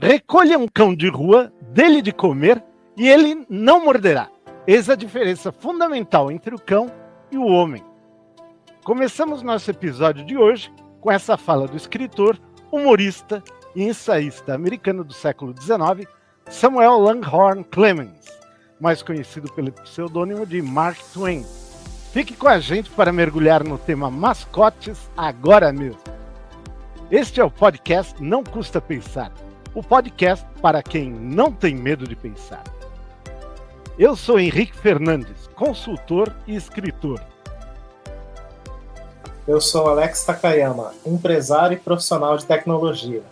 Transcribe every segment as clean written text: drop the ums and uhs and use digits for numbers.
Recolha um cão de rua, dê-lhe de comer e ele não morderá. Eis a diferença fundamental entre o cão e o homem. Começamos nosso episódio de hoje com essa fala do escritor, humorista e ensaísta americano do século XIX, Samuel Langhorne Clemens, mais conhecido pelo pseudônimo de Mark Twain. Fique com a gente para mergulhar no tema mascotes agora mesmo. Este é o podcast Não Custa Pensar, o podcast para quem não tem medo de pensar. Eu sou Henrique Fernandes, consultor e escritor. Eu sou Alex Takayama, empresário e profissional de tecnologia.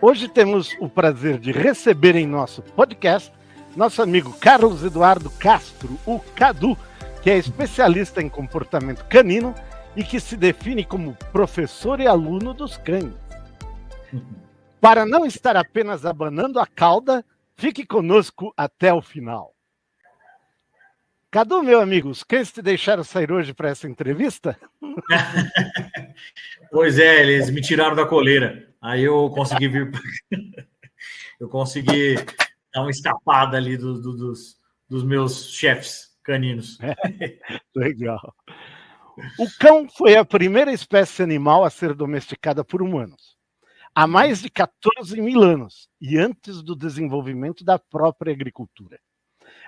Hoje temos o prazer de receber em nosso podcast nosso amigo Carlos Eduardo Castro, o Cadu, que é especialista em comportamento canino e que se define como professor e aluno dos cães. Para não estar apenas abanando a cauda, fique conosco até o final. Cadu, meu amigo, os cães te deixaram sair hoje para essa entrevista? Pois é, eles me tiraram da coleira. Aí eu consegui vir. Eu consegui dar uma escapada ali dos meus chefes caninos. Legal. O cão foi a primeira espécie animal a ser domesticada por humanos, há mais de 14 mil anos e antes do desenvolvimento da própria agricultura.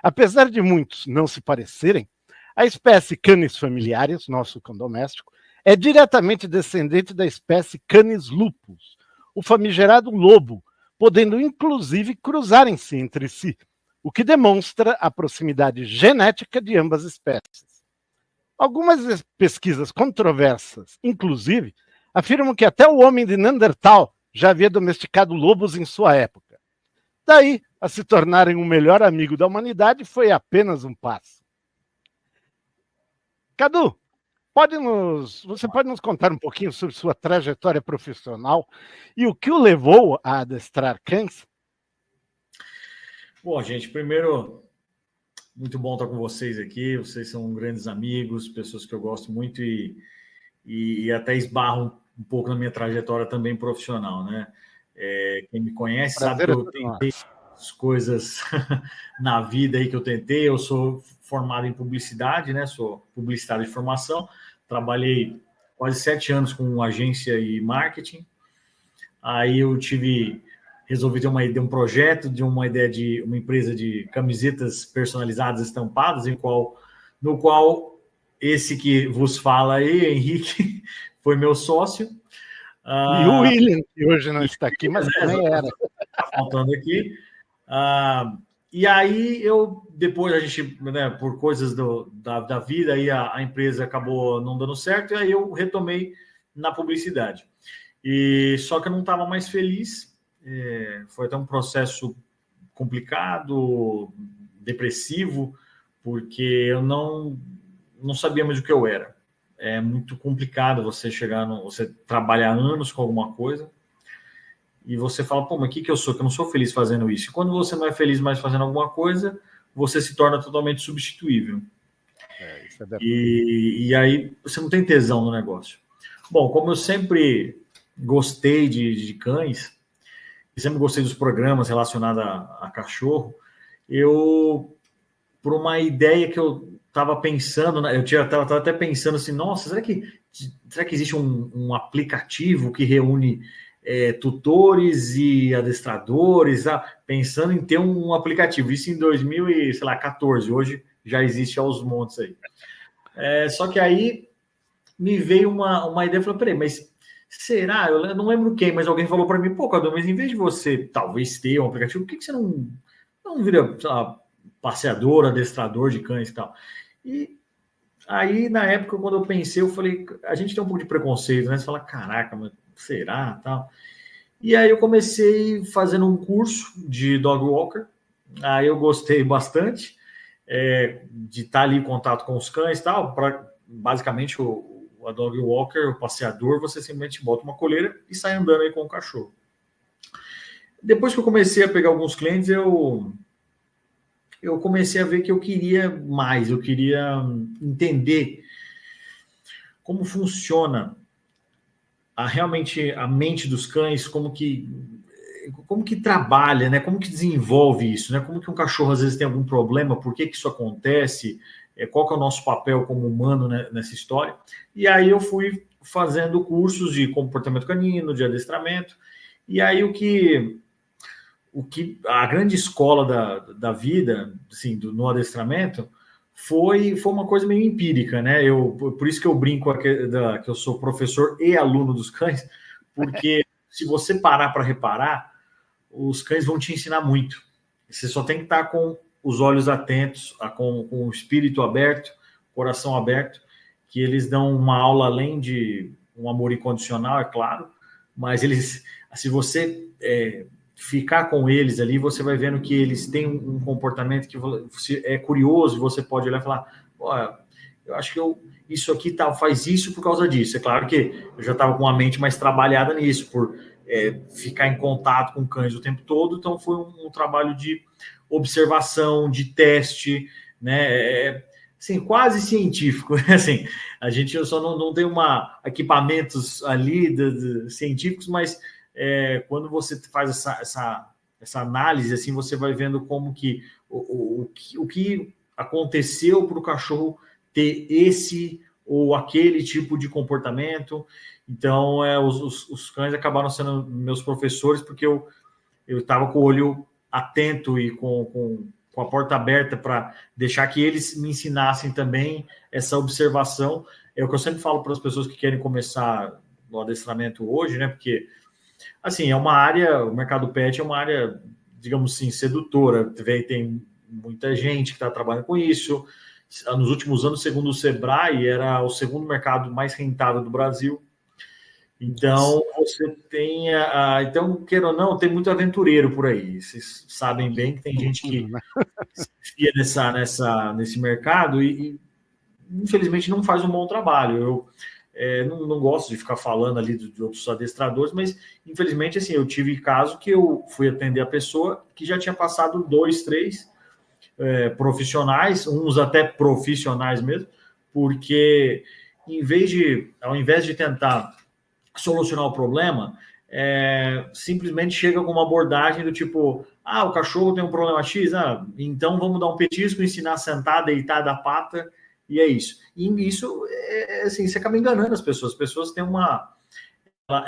Apesar de muitos não se parecerem, a espécie Canis familiaris, nosso cão doméstico, é diretamente descendente da espécie Canis lupus, o famigerado lobo, podendo inclusive cruzarem-se entre si, o que demonstra a proximidade genética de ambas espécies. Algumas pesquisas controversas, inclusive, afirmam que até o homem de Neandertal já havia domesticado lobos em sua época. Daí, a se tornarem o melhor amigo da humanidade foi apenas um passo. Cadu, você pode nos contar um pouquinho sobre sua trajetória profissional e o que o levou a adestrar cães? Bom, gente, primeiro, muito bom estar com vocês aqui. Vocês são grandes amigos, pessoas que eu gosto muito e até esbarram um pouco na minha trajetória também profissional, né? Quem me conhece sabe que eu tentei as coisas na vida aí que eu tentei. Eu sou formado em publicidade, né? Sou publicitário de formação. Trabalhei quase 7 anos com agência e marketing. Aí eu resolvi ter um projeto de uma ideia de uma empresa de camisetas personalizadas estampadas, no qual esse que vos fala aí, Henrique, foi meu sócio. E o William, que hoje não está aqui, mas também era. Está faltando aqui. E aí, depois a gente, né, por coisas da vida, aí a empresa acabou não dando certo, e aí eu retomei na publicidade. Só que eu não estava mais feliz, foi até um processo complicado, depressivo, porque eu não sabia mais o que eu era. É muito complicado você você trabalhar anos com alguma coisa e você fala, pô, mas o que eu sou? Que eu não sou feliz fazendo isso. E quando você não é feliz mais fazendo alguma coisa, você se torna totalmente substituível. Isso é verdade. E aí você não tem tesão no negócio. Bom, como eu sempre gostei de cães, e sempre gostei dos programas relacionados a cachorro, por uma ideia que eu estava pensando, eu estava até pensando assim, nossa, será que existe um aplicativo que reúne tutores e adestradores, pensando em ter um aplicativo, isso em 2014, hoje já existe aos montes aí. Só que aí me veio uma ideia, eu falei, peraí, mas será? Eu não lembro quem, mas alguém falou para mim, pô, Cadu, mas em vez de você talvez ter um aplicativo, por que você não vira, sei lá, passeador, adestrador de cães e tal? E aí, na época, quando eu pensei, eu falei, a gente tem um pouco de preconceito, né? Você fala, caraca, mas será? Tal. E aí eu comecei fazendo um curso de dog walker, aí eu gostei bastante de estar ali em contato com os cães e tal, basicamente a dog walker, o passeador, você simplesmente bota uma coleira e sai andando aí com o cachorro. Depois que eu comecei a pegar alguns clientes, eu comecei a ver que eu queria mais, eu queria entender como funciona realmente a mente dos cães, como que trabalha, né? Como que desenvolve isso, né? Como que um cachorro às vezes tem algum problema, por que isso acontece, qual que é o nosso papel como humano, né, nessa história. E aí eu fui fazendo cursos de comportamento canino, de adestramento, e aí o que a grande escola da vida, assim, no adestramento, foi uma coisa meio empírica, né? Por isso que eu brinco que eu sou professor e aluno dos cães, porque se você parar para reparar, os cães vão te ensinar muito. Você só tem que estar com os olhos atentos, com o espírito aberto, coração aberto, que eles dão uma aula além de um amor incondicional, é claro, mas se você ficar com eles ali, você vai vendo que eles têm um comportamento que é curioso, você pode olhar e falar, eu acho que isso aqui faz isso por causa disso. É claro que eu já estava com a mente mais trabalhada nisso, por ficar em contato com cães o tempo todo, então foi um trabalho de observação, de teste, né? Assim, quase científico. Assim, a gente só não tem equipamentos ali científicos, mas quando você faz essa análise, assim, você vai vendo como que o que aconteceu para o cachorro ter esse ou aquele tipo de comportamento. Então, os cães acabaram sendo meus professores, porque eu estava com o olho atento e com a porta aberta para deixar que eles me ensinassem também essa observação. É o que eu sempre falo para as pessoas que querem começar no adestramento hoje, né? Porque, assim, o mercado pet é uma área, digamos assim, sedutora. Tem muita gente que está trabalhando com isso. Nos últimos anos, segundo o Sebrae, era o segundo mercado mais rentável do Brasil. Então, você tem... então, queira ou não, tem muito aventureiro por aí. Vocês sabem bem que tem gente que se enfia nesse mercado e, infelizmente, não faz um bom trabalho. Eu não gosto de ficar falando ali de outros adestradores, mas, infelizmente, assim, eu tive caso que eu fui atender a pessoa que já tinha passado 2, 3 profissionais, uns até profissionais mesmo, porque ao invés de tentar solucionar o problema, simplesmente chega com uma abordagem do tipo, o cachorro tem um problema X, então vamos dar um petisco, ensinar a sentar, deitar da pata, e é isso. E isso, assim, você acaba enganando as pessoas têm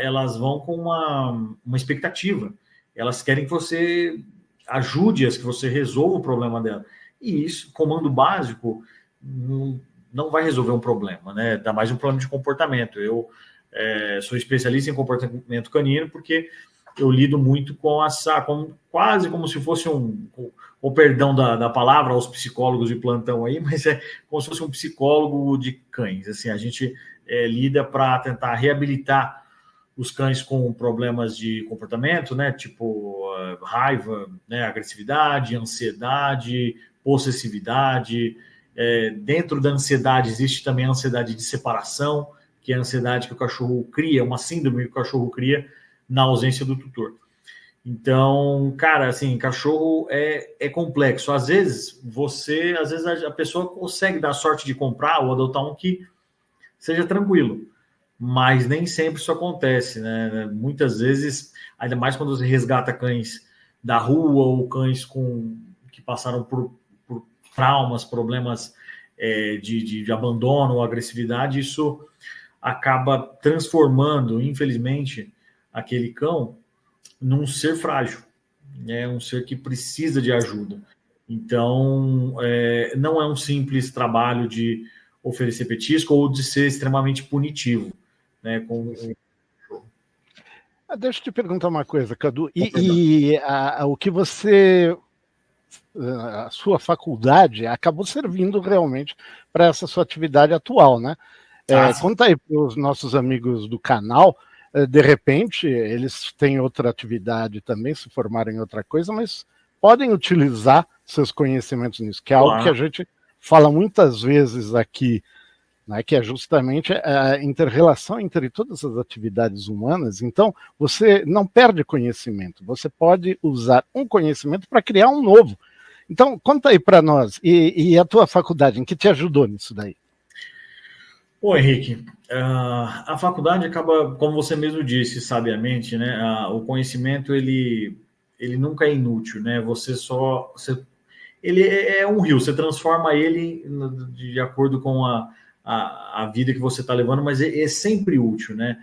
elas vão com uma expectativa, elas querem que você ajude-as, que você resolva o problema dela. E isso, comando básico, não vai resolver um problema, né? Dá mais um problema de comportamento. Eu sou especialista em comportamento canino porque eu lido muito com quase como se fosse o perdão da palavra aos psicólogos de plantão aí, mas é como se fosse um psicólogo de cães. Assim, a gente lida para tentar reabilitar os cães com problemas de comportamento, né? Tipo raiva, né? Agressividade, ansiedade, possessividade. Dentro da ansiedade existe também a ansiedade de separação, que é a ansiedade que o cachorro cria, uma síndrome que o cachorro cria na ausência do tutor. Então, cara, assim, cachorro é complexo. Às vezes a pessoa consegue dar sorte de comprar ou adotar um que seja tranquilo, mas nem sempre isso acontece, né? Muitas vezes, ainda mais quando você resgata cães da rua ou cães que passaram por traumas, problemas de abandono ou agressividade, isso acaba transformando, infelizmente, aquele cão num ser frágil, né? Um ser que precisa de ajuda. Então, não é um simples trabalho de oferecer petisco ou de ser extremamente punitivo, né? Deixa eu te perguntar uma coisa, Cadu. O que você... a sua faculdade acabou servindo realmente para essa sua atividade atual, né? Conta aí para os nossos amigos do canal, de repente eles têm outra atividade também, se formaram em outra coisa, mas podem utilizar seus conhecimentos nisso, que é algo que a gente fala muitas vezes aqui, né, que é justamente a inter-relação entre todas as atividades humanas. Então, você não perde conhecimento, você pode usar um conhecimento para criar um novo. Então, conta aí para nós, e a tua faculdade, em que te ajudou nisso daí? Bom, Henrique, a faculdade acaba, como você mesmo disse, sabiamente, né? O conhecimento ele nunca é inútil, né? Ele é um rio, você transforma ele de acordo com a vida que você está levando, mas é sempre útil, né?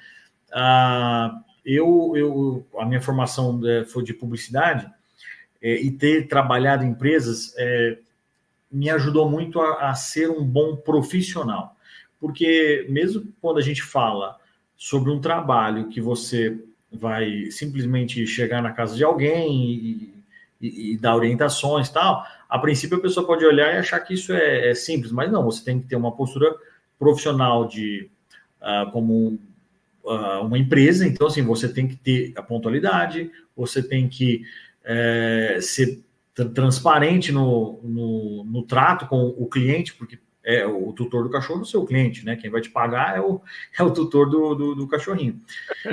A minha formação foi de publicidade e ter trabalhado em empresas me ajudou muito a ser um bom profissional. Porque mesmo quando a gente fala sobre um trabalho que você vai simplesmente chegar na casa de alguém e dar orientações e tal, a princípio a pessoa pode olhar e achar que isso é simples, mas não, você tem que ter uma postura profissional como uma empresa, então assim, você tem que ter a pontualidade, você tem que ser transparente no trato com o cliente, porque o tutor do cachorro é o seu cliente, né? Quem vai te pagar é o tutor do cachorrinho.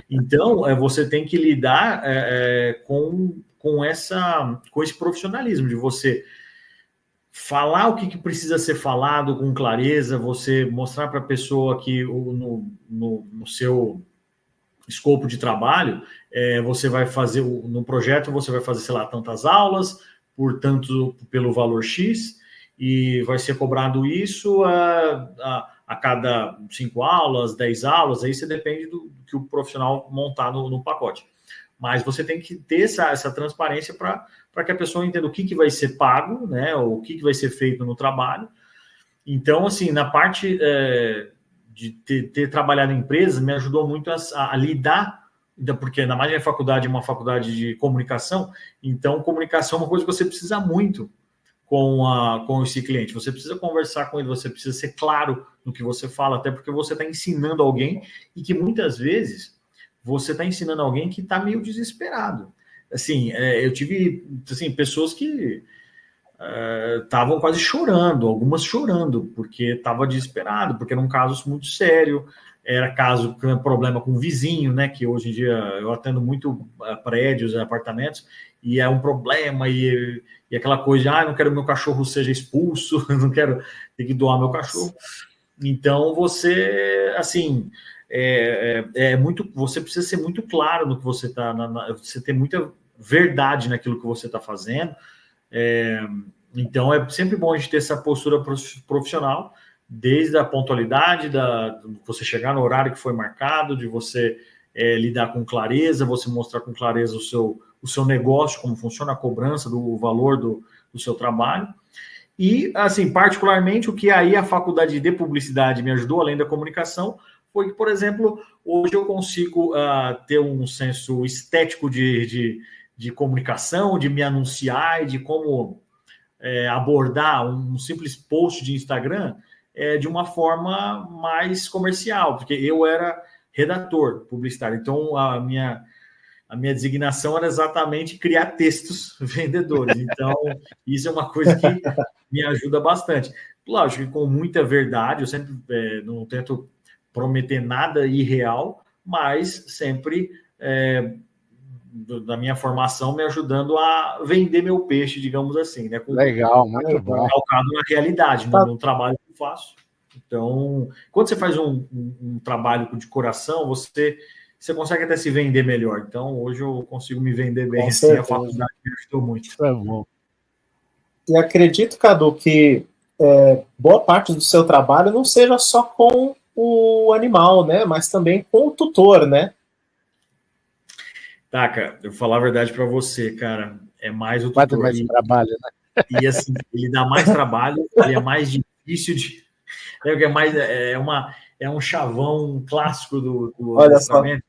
Então, você tem que lidar com esse profissionalismo, de você falar o que precisa ser falado com clareza, você mostrar para a pessoa que no seu escopo de trabalho, você vai fazer, no projeto, você vai fazer, sei lá, tantas aulas, pelo valor X, e vai ser cobrado isso a cada 5 aulas, 10 aulas, aí você depende do que o profissional montar no pacote. Mas você tem que ter essa transparência para que a pessoa entenda o que vai ser pago, né, ou o que vai ser feito no trabalho. Então, assim, na parte de ter trabalhado em empresas, me ajudou muito a lidar, porque ainda mais a minha faculdade é uma faculdade de comunicação, então comunicação é uma coisa que você precisa muito com esse cliente. Você precisa conversar com ele, você precisa ser claro no que você fala, até porque você está ensinando alguém e que muitas vezes você está ensinando alguém que está meio desesperado. Assim, eu tive pessoas que estavam quase chorando, algumas chorando, porque estava desesperado, porque era um caso muito sério, era caso com problema com o vizinho, né? Que hoje em dia eu atendo muito prédios, apartamentos, e é um problema, e aquela coisa de, não quero que meu cachorro seja expulso, não quero ter que doar meu cachorro. Então você, assim, você precisa ser muito claro no que você está, você ter muita verdade naquilo que você está fazendo. Então é sempre bom a gente ter essa postura profissional, desde a pontualidade, de você chegar no horário que foi marcado, de você lidar com clareza, você mostrar com clareza o seu negócio, como funciona a cobrança do valor do seu trabalho. E, assim, particularmente, o que aí a faculdade de publicidade me ajudou, além da comunicação, foi que, por exemplo, hoje eu consigo ter um senso estético de comunicação, de me anunciar e de como abordar um simples post de Instagram de uma forma mais comercial, porque eu era redator publicitário, então a minha designação era exatamente criar textos vendedores, então isso é uma coisa que me ajuda bastante. Lógico que com muita verdade, eu sempre não tento prometer nada irreal, mas sempre da minha formação me ajudando a vender meu peixe, digamos assim, né? Legal, muito bom. Calcado na realidade, no trabalho que eu faço. Então, quando você faz um trabalho de coração, você consegue até se vender melhor. Então, hoje eu consigo me vender bem. Assim, a faculdade me ajudou muito. Isso é bom. E acredito, Cadu, que boa parte do seu trabalho não seja só com o animal, né? Mas também com o tutor, né? Tá, cara, eu vou falar a verdade para você, cara. É mais o tutor. Mais trabalho, né? E assim, ele dá mais trabalho, ele é mais difícil de. É um chavão clássico do adestramento,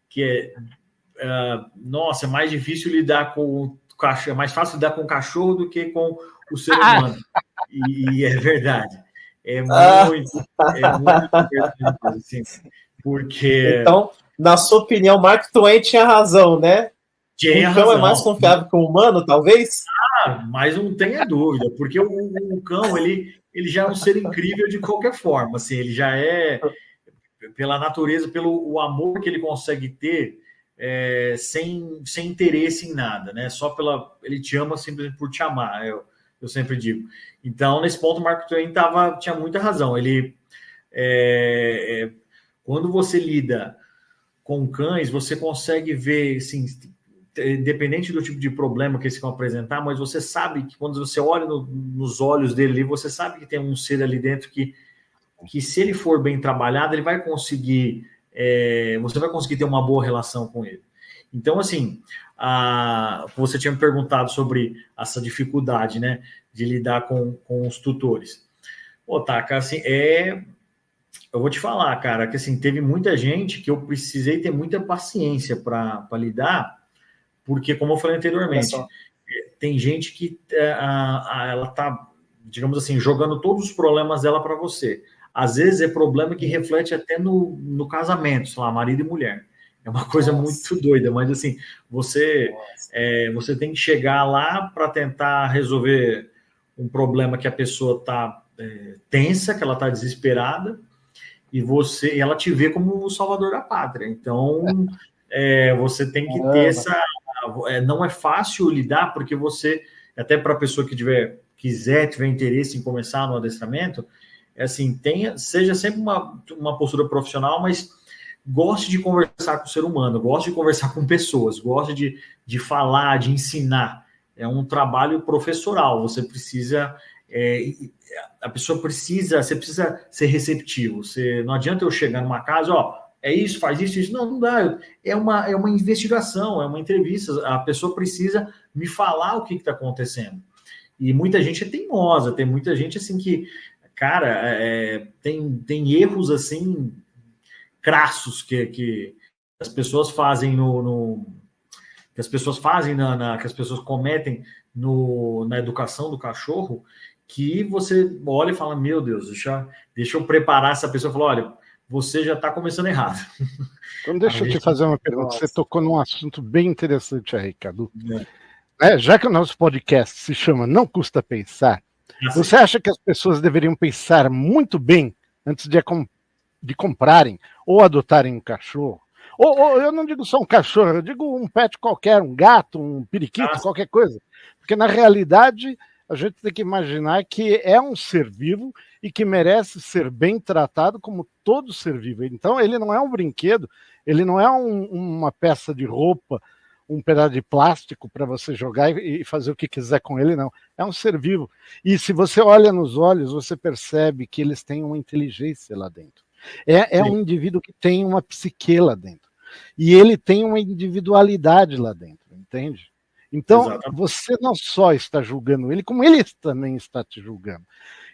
que nossa, é mais difícil lidar com o cachorro, é mais fácil lidar com o cachorro do que com o ser humano. E é verdade. É muito verdade, assim, porque. Então, na sua opinião, Mark Twain tinha razão, né? O cão é mais confiável que o humano, talvez? Mas não tenha dúvida, porque o cão, ele já é um ser incrível de qualquer forma, assim, ele já é, pela natureza, pelo o amor que ele consegue ter, sem interesse em nada, né? Ele te ama simplesmente por te amar, eu sempre digo. Então, nesse ponto, o Mark Twain tinha muita razão, ele quando você lida com cães, você consegue ver, assim, independente do tipo de problema que eles vão apresentar, mas você sabe que quando você olha nos olhos dele ali, você sabe que tem um ser ali dentro que se ele for bem trabalhado, ele vai conseguir, você vai conseguir ter uma boa relação com ele. Então, assim, você tinha me perguntado sobre essa dificuldade, né, de lidar com os tutores. Pô, Taka, assim, eu vou te falar, cara, que assim, teve muita gente que eu precisei ter muita paciência para lidar, porque, como eu falei anteriormente, tem gente que ela tá, digamos assim, jogando todos os problemas dela para você. Às vezes é problema que reflete até no casamento, sei lá, marido e mulher. É uma coisa muito doida, mas assim, você tem que chegar lá para tentar resolver um problema que a pessoa está tensa, que ela está desesperada, e ela te vê como o salvador da pátria. Então, você tem que ter não é fácil lidar, porque você, até para a pessoa que tiver interesse em começar no adestramento, assim, seja sempre uma postura profissional, mas goste de conversar com o ser humano, goste de conversar com pessoas, goste de falar, de ensinar. É um trabalho professoral, você precisa... você precisa ser receptivo. Não adianta eu chegar numa casa, é isso, faz isso. Não dá. É uma investigação, é uma entrevista. A pessoa precisa me falar o que está acontecendo. E muita gente é teimosa, tem muita gente assim que, cara, tem erros assim crassos que as pessoas fazem que as pessoas fazem que as pessoas cometem na educação do cachorro, que você olha e fala, meu Deus, deixa eu preparar essa pessoa e falar, olha, você já está começando errado. Então deixa eu te fazer uma pergunta. Você tocou num assunto bem interessante aí, Cadu. Já que o nosso podcast se chama Não Custa Pensar, você acha que as pessoas deveriam pensar muito bem antes de comprarem ou adotarem um cachorro? Ou eu não digo só um cachorro, eu digo um pet qualquer, um gato, um periquito, qualquer coisa. Porque na realidade a gente tem que imaginar que é um ser vivo e que merece ser bem tratado como todo ser vivo. Então ele não é um brinquedo, ele não é uma peça de roupa, um pedaço de plástico para você jogar e fazer o que quiser com ele, não. É um ser vivo. E se você olha nos olhos, você percebe que eles têm uma inteligência lá dentro. É um indivíduo que tem uma psique lá dentro. E ele tem uma individualidade lá dentro, entende? Então, exatamente, você não só está julgando ele, como ele também está te julgando.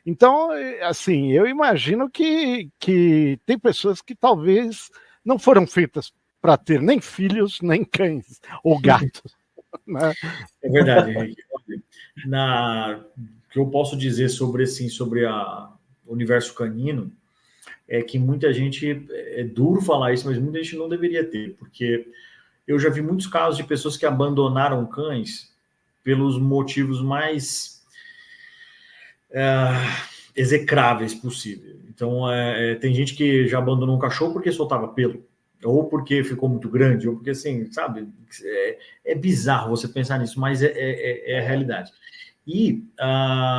Então, assim, eu imagino que tem pessoas que talvez não foram feitas para ter nem filhos, nem cães ou gatos. Né? É verdade, Henrique. O que eu posso dizer sobre o universo canino é que muita gente, é duro falar isso, mas muita gente não deveria ter, porque eu já vi muitos casos de pessoas que abandonaram cães pelos motivos mais execráveis possível. Então, tem gente que já abandonou um cachorro porque soltava pelo, ou porque ficou muito grande, ou porque, assim, sabe, é bizarro você pensar nisso, mas é a realidade. E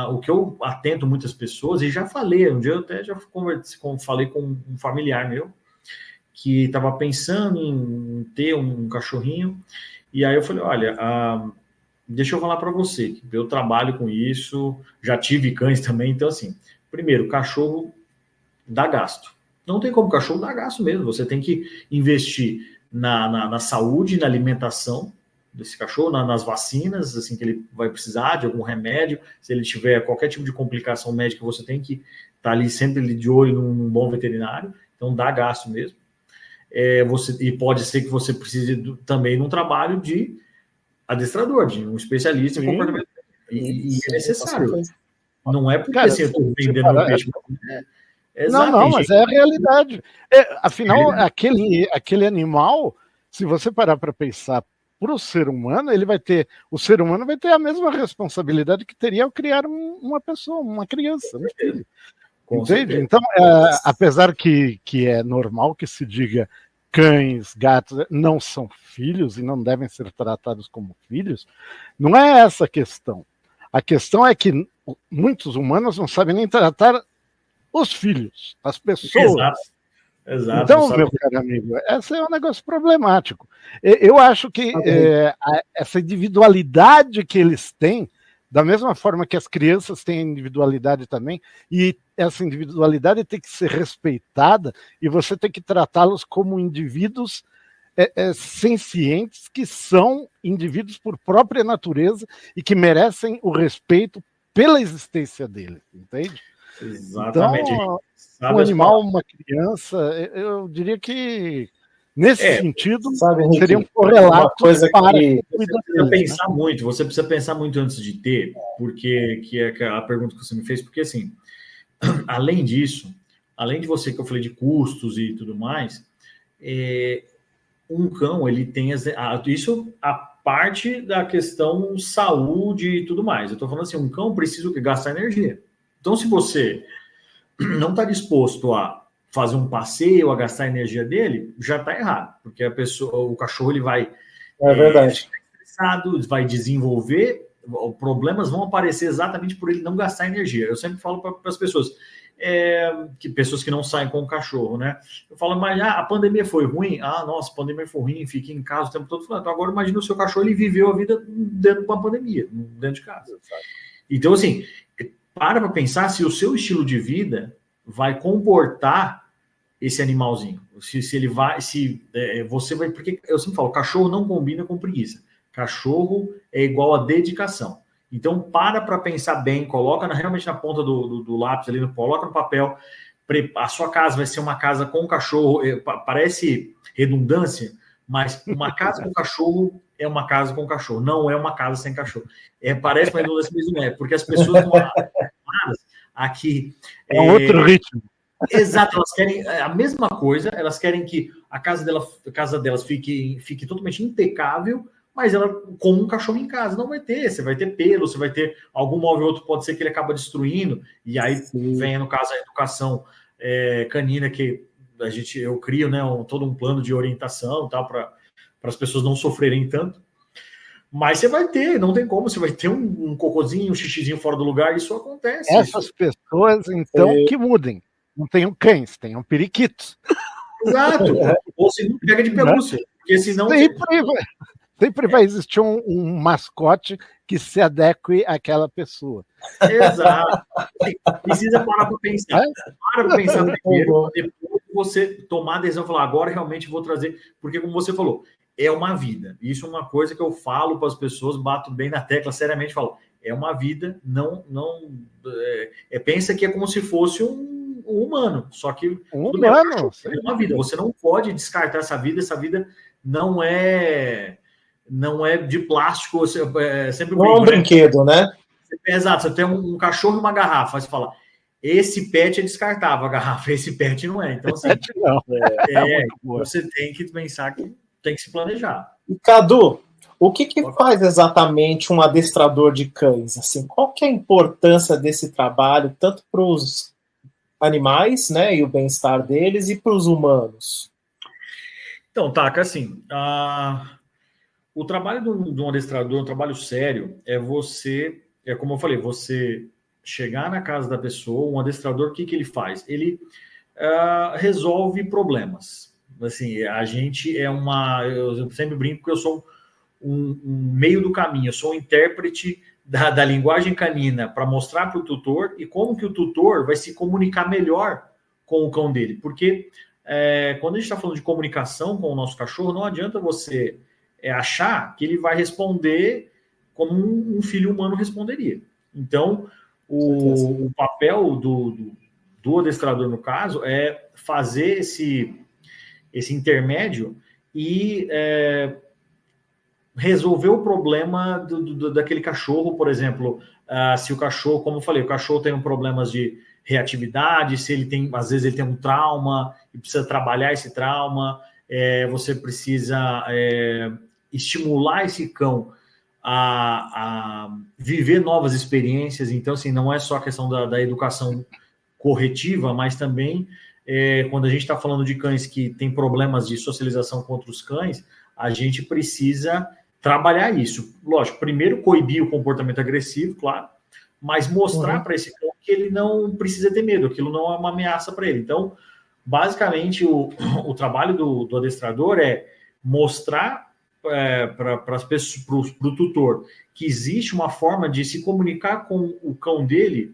o que eu atento muitas pessoas, e já falei, um dia eu até já falei com um familiar meu, que estava pensando em ter um cachorrinho, e aí eu falei, olha, deixa eu falar para você, que eu trabalho com isso, já tive cães também, então assim, primeiro, cachorro dá gasto. Não tem como, cachorro dá gasto mesmo, você tem que investir na saúde, na alimentação desse cachorro, nas vacinas, assim, que ele vai precisar de algum remédio, se ele tiver qualquer tipo de complicação médica, você tem que estar ali sempre de olho num bom veterinário, então dá gasto mesmo. E pode ser que você precise também de um trabalho de adestrador, de um especialista em comportamento. E é necessário. Não é porque assim, eu estou vendendo meu peixe. Não, mas é a realidade. Afinal, aquele animal, se você parar para pensar para o ser humano, o ser humano vai ter a mesma responsabilidade que teria ao criar uma pessoa, uma criança, um filho. Entende? Então, apesar que é normal que se diga cães, gatos não são filhos e não devem ser tratados como filhos, não é essa a questão. A questão é que muitos humanos não sabem nem tratar os filhos, as pessoas. Exato. Então, meu caro amigo, esse é um negócio problemático. Eu acho que essa individualidade que eles têm, da mesma forma que as crianças têm individualidade também, e essa individualidade tem que ser respeitada, e você tem que tratá-los como indivíduos sencientes, que são indivíduos por própria natureza e que merecem o respeito pela existência deles, entende? Exatamente. Então, um animal, uma criança, eu diria que nesse sentido seria um correlato. Uma coisa que você precisa pensar muito. Você precisa pensar muito antes de ter, porque que é a pergunta que você me fez, porque assim, além disso, além de você que eu falei de custos e tudo mais, um cão ele tem isso a parte da questão saúde e tudo mais. Eu estou falando assim, um cão precisa gastar energia. Então, se você não está disposto a fazer um passeio, a gastar a energia dele, já está errado, porque o cachorro ele vai verdade. Estressado, vai desenvolver, problemas vão aparecer exatamente por ele não gastar energia. Eu sempre falo para as pessoas, pessoas que não saem com o cachorro, né? Eu falo, mas a pandemia foi ruim? Nossa, a pandemia foi ruim, fiquei em casa o tempo todo. Então, agora imagina o seu cachorro, ele viveu a vida dentro de uma pandemia, dentro de casa. Então, assim, para pensar se o seu estilo de vida vai comportar esse animalzinho. Se ele vai, você vai, porque eu sempre falo, cachorro não combina com preguiça. Cachorro é igual a dedicação. Então, para pensar bem, coloca realmente na ponta do lápis ali, coloca no papel. A sua casa vai ser uma casa com cachorro. Parece redundância, mas uma casa com cachorro é uma casa com cachorro. Não é uma casa sem cachorro. Parece uma redundância, mas não é, porque as pessoas estão aqui. É outro ritmo. Exato, elas querem a mesma coisa, elas querem que a casa delas fique totalmente impecável, mas ela, como um cachorro em casa, não vai ter. Você vai ter pelo, você vai ter algum móvel ou outro, pode ser que ele acaba destruindo, e aí vem, no caso, a educação canina, que eu crio, né, todo um plano de orientação para as pessoas não sofrerem tanto. Mas você vai ter, não tem como, você vai ter um cocôzinho, um xixizinho fora do lugar, isso acontece. Essas pessoas, então, que mudem. Não tenham cães, tenham periquitos. Exato. Ou se não pega de pelúcia. Porque senão. Sempre vai existir um mascote que se adeque àquela pessoa. Exato. Precisa parar para pensar. Para para pensar primeiro, depois você tomar a decisão e falar, agora realmente vou trazer. Porque, como você falou, é uma vida. Isso é uma coisa que eu falo para as pessoas, bato bem na tecla, seriamente falo. É uma vida, pensa que é como se fosse um humano, só que é uma vida. Você não pode descartar essa vida não é de plástico, sempre não é um brinquedo, né? Exato, você tem um cachorro e uma garrafa, você fala, esse pet é descartável, a garrafa, esse pet não é. Então, assim, você tem que pensar que tem que se planejar. E, Cadu, o que faz exatamente um adestrador de cães? Assim, qual que é a importância desse trabalho, tanto para os animais, né, e o bem-estar deles, e para os humanos? Então, Taka, assim, o trabalho de um adestrador, um trabalho sério, como eu falei, você chegar na casa da pessoa, um adestrador, o que ele faz? Ele resolve problemas. Assim, a gente eu sempre brinco que eu sou um meio do caminho, eu sou um intérprete da linguagem canina para mostrar para o tutor e como que o tutor vai se comunicar melhor com o cão dele. Porque quando a gente está falando de comunicação com o nosso cachorro, não adianta você achar que ele vai responder como um filho humano responderia. Então, o papel do adestrador, no caso, é fazer esse intermédio e resolver o problema daquele cachorro, por exemplo, se o cachorro, como eu falei, o cachorro tem problemas de reatividade, se ele tem, às vezes ele tem um trauma e precisa trabalhar esse trauma, você precisa estimular esse cão a viver novas experiências. Então, assim, não é só a questão da educação corretiva, mas também quando a gente está falando de cães que têm problemas de socialização com outros cães, a gente precisa trabalhar isso. Lógico, primeiro coibir o comportamento agressivo, claro, mas mostrar para esse cão que ele não precisa ter medo, aquilo não é uma ameaça para ele. Então, basicamente, o trabalho do adestrador é mostrar para o tutor que existe uma forma de se comunicar com o cão dele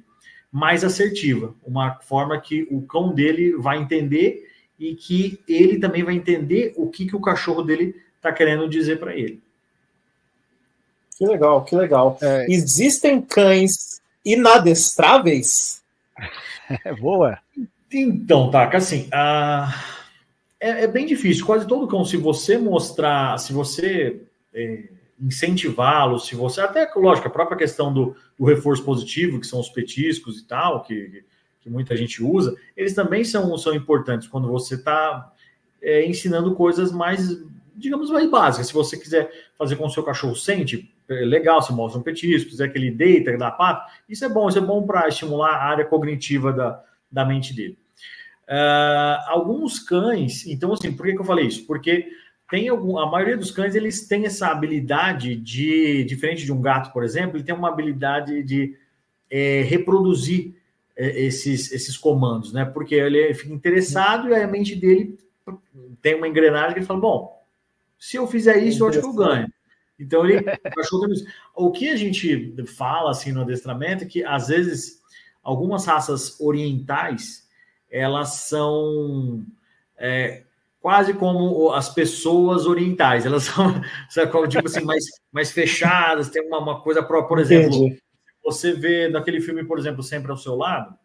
mais assertiva, uma forma que o cão dele vai entender e que ele também vai entender o que o cachorro dele está querendo dizer para ele. Que legal, que legal. Existem cães inadestráveis? Boa. Então, Taka, assim, é bem difícil. Quase todo cão, se você mostrar, se você incentivá-lo, se você... Até, lógico, a própria questão do reforço positivo, que são os petiscos e tal, que muita gente usa, eles também são importantes quando você está ensinando coisas mais, digamos, mais básicas. Se você quiser fazer com o seu cachorro sente, legal, você mostra um petisco, quiser que ele deita, dá pata, isso é bom para estimular a área cognitiva da mente dele. Alguns cães, então assim, por que eu falei isso? Porque a maioria dos cães, eles têm essa habilidade diferente de um gato, por exemplo, ele tem uma habilidade de reproduzir esses comandos, né? Porque ele fica interessado e a mente dele tem uma engrenagem que ele fala, bom, se eu fizer isso, eu acho que eu ganho. Então, o que a gente fala assim no adestramento é que, às vezes, algumas raças orientais, elas são quase como as pessoas orientais. Elas são, tipo assim, mais fechadas, tem uma coisa própria. Por exemplo, você vê naquele filme, por exemplo, Sempre ao Seu Lado,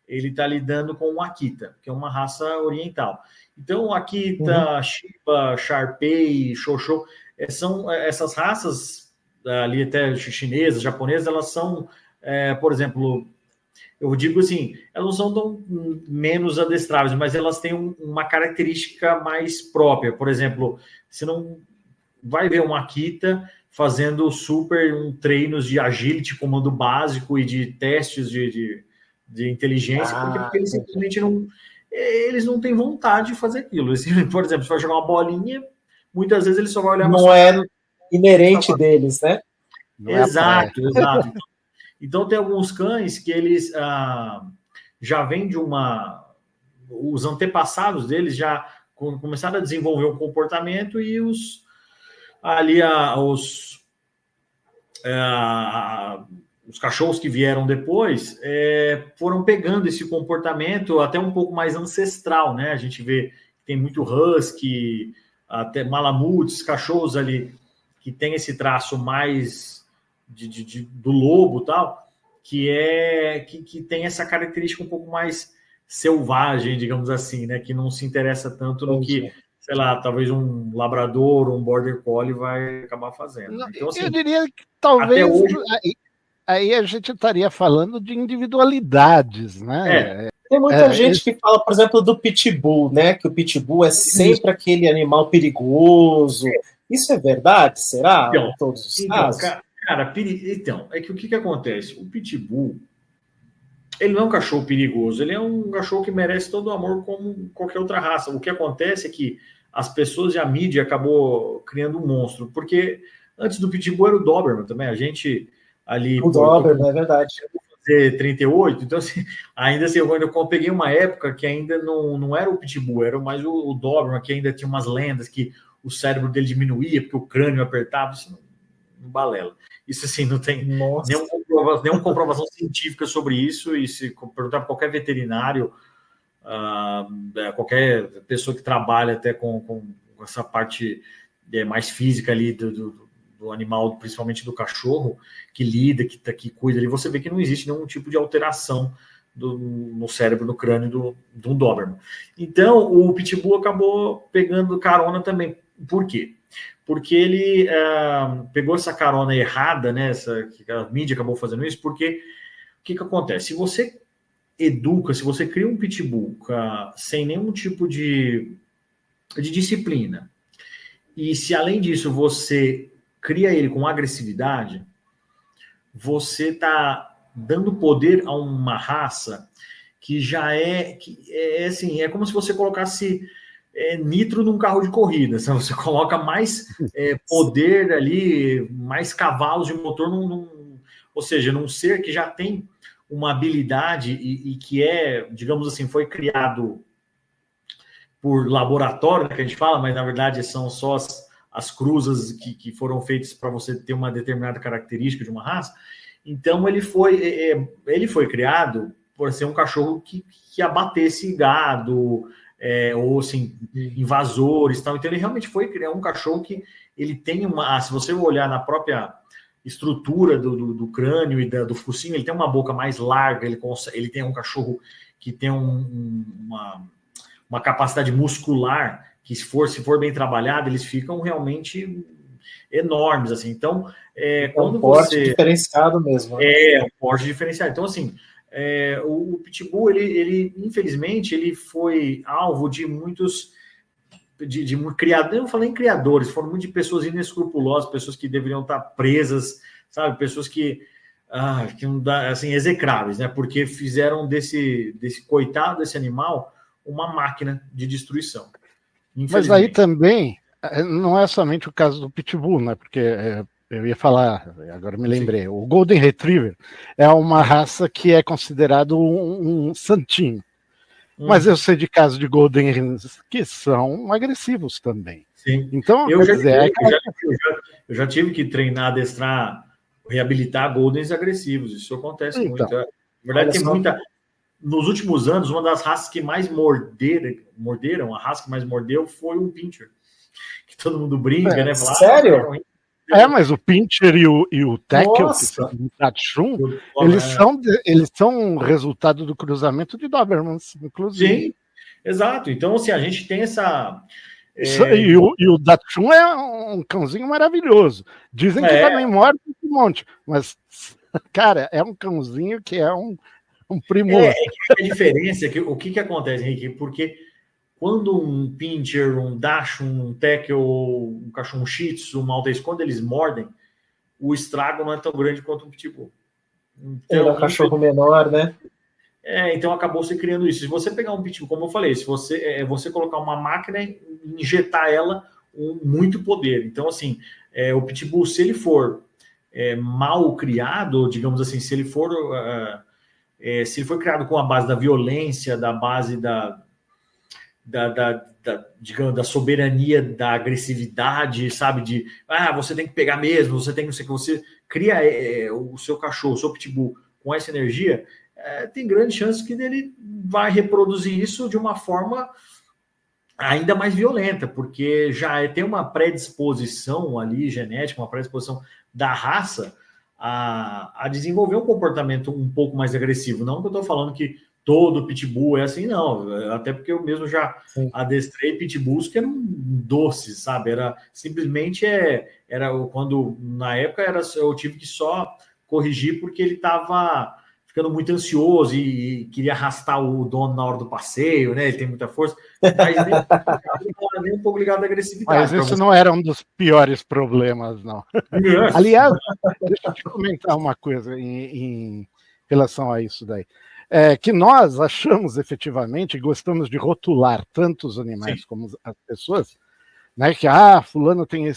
ele está lidando com o Akita, que é uma raça oriental. Então, Akita, Shiba, Shar-Pei, Shosho, são essas raças ali até chinesas, japonesas, elas são, por exemplo, eu digo assim, elas não são tão menos adestráveis, mas elas têm uma característica mais própria. Por exemplo, você não vai ver um Akita fazendo treinos de agility, comando básico e de testes de inteligência, porque eles simplesmente não têm vontade de fazer aquilo. Por exemplo, se vai jogar uma bolinha, muitas vezes ele só vai olhar... Não é inerente deles, né? Exato. Então, tem alguns cães que eles já vêm de os antepassados deles já começaram a desenvolver um comportamento e os cachorros que vieram depois foram pegando esse comportamento até um pouco mais ancestral, né? A gente vê que tem muito husky, até malamutes, cachorros ali que tem esse traço mais do lobo e tal, que tem essa característica um pouco mais selvagem, digamos assim, né? Que não se interessa tanto no que, sei lá, talvez um labrador, um border collie vai acabar fazendo. Então, assim, eu diria que talvez hoje... aí a gente estaria falando de individualidades, né? Tem muita gente que fala, por exemplo, do pitbull, né? Que o pitbull é sempre aquele animal perigoso. Isso é verdade? Será? Então, em todos os casos? Cara, então, é que o que acontece? O pitbull, ele não é um cachorro perigoso, ele é um cachorro que merece todo o amor como qualquer outra raça. O que acontece é que as pessoas e a mídia acabou criando um monstro, porque antes do pitbull era o Doberman também, a gente ali... O Doberman, é verdade. 38, então assim, ainda assim, eu peguei uma época que ainda não era o pitbull, era mais o Doberman, que ainda tinha umas lendas que o cérebro dele diminuía porque o crânio apertava, isso não balela. Isso assim, não tem nenhuma comprovação científica sobre isso, e se perguntar para qualquer veterinário, qualquer pessoa que trabalha até com essa parte mais física ali do animal, principalmente do cachorro, que lida, que cuida ali, você vê que não existe nenhum tipo de alteração no cérebro, no crânio de um Doberman. Então, o Pitbull acabou pegando carona também. Por quê? Porque ele pegou essa carona errada, né? Que a mídia acabou fazendo isso, porque o que acontece? Se você educa, se você cria um Pitbull sem nenhum tipo de disciplina, e se além disso você cria ele com agressividade, você está dando poder a uma raça que já assim, é como se você colocasse nitro num carro de corrida, sabe? Você coloca mais poder ali, mais cavalos de motor ou seja, num ser que já tem uma habilidade e que digamos assim, foi criado por laboratório, que a gente fala, mas na verdade são só as cruzas que foram feitas para você ter uma determinada característica de uma raça. Então ele foi criado por ser um cachorro que abatesse gado, ou assim, invasores e tal. Então ele realmente foi criar um cachorro que ele tem se você olhar na própria estrutura do crânio e do focinho, ele tem uma boca mais larga, ele tem um cachorro que tem uma capacidade muscular que se for bem trabalhado, eles ficam realmente enormes, assim. Então, quando porte diferenciado mesmo. Né? Um porte diferenciado. Então, assim, o Pitbull, ele infelizmente, ele foi alvo de muitos criadores, eu não falei em criadores, foram muito de pessoas inescrupulosas, pessoas que deveriam estar presas, sabe, pessoas que não dá, assim, execráveis, né, porque fizeram desse coitado desse animal uma máquina de destruição. Mas aí também, não é somente o caso do Pitbull, né, porque eu ia falar, agora me lembrei, o Golden Retriever é uma raça que é considerado um santinho. Mas eu sei de casos de Golden que são agressivos também. Sim. Então, eu já tive que treinar, adestrar, reabilitar Goldens agressivos. Isso acontece muito. Na verdade, tem muita. Nos últimos anos, uma das raças que mais morderam, a raça que mais mordeu foi o Pinscher. Que todo mundo brinca, né? Fala, sério? Mas o Pinscher e o Teckel, que são o Dachshund, eles são resultado do cruzamento de Dobermans, inclusive. Sim, exato. Então, assim, a gente tem essa... E o Dachshund é um cãozinho maravilhoso. Dizem que também morde um monte, mas, cara, é um cãozinho que é um primor. A diferença é que o que acontece, Henrique? Porque quando um Pinscher, um Dachshund, um Teckel, um cachorro Shih Tzu, um Maltese, quando eles mordem, o estrago não é tão grande quanto um Pitbull. Então, é um cachorro menor, né? Então acabou se criando isso. Se você pegar um Pitbull, como eu falei, se você colocar uma máquina e injetar ela muito poder. Então, assim, o Pitbull, se ele for mal criado, digamos assim, se ele for criado com a base da violência, da base digamos, da soberania, da agressividade, sabe? Você tem que pegar mesmo, você tem que, não sei o que, você cria o seu cachorro, o seu Pitbull com essa energia, tem grande chance que ele vai reproduzir isso de uma forma ainda mais violenta, porque já tem uma predisposição ali genética, uma predisposição da raça a desenvolver um comportamento um pouco mais agressivo. Não que eu estou falando que todo pitbull é assim, não. Até porque eu mesmo já adestrei pitbulls que eram doces, sabe? Era simplesmente quando na época eu tive que só corrigir porque ele estava ficando muito ansioso e queria arrastar o dono na hora do passeio, né? Ele tem muita força, mas nem um pouco ligado à agressividade. Mas isso não era um dos piores problemas, não. Aliás, deixa eu te comentar uma coisa em relação a isso daí. Que nós achamos efetivamente, gostamos de rotular tanto os animais como as pessoas, né, que fulano tem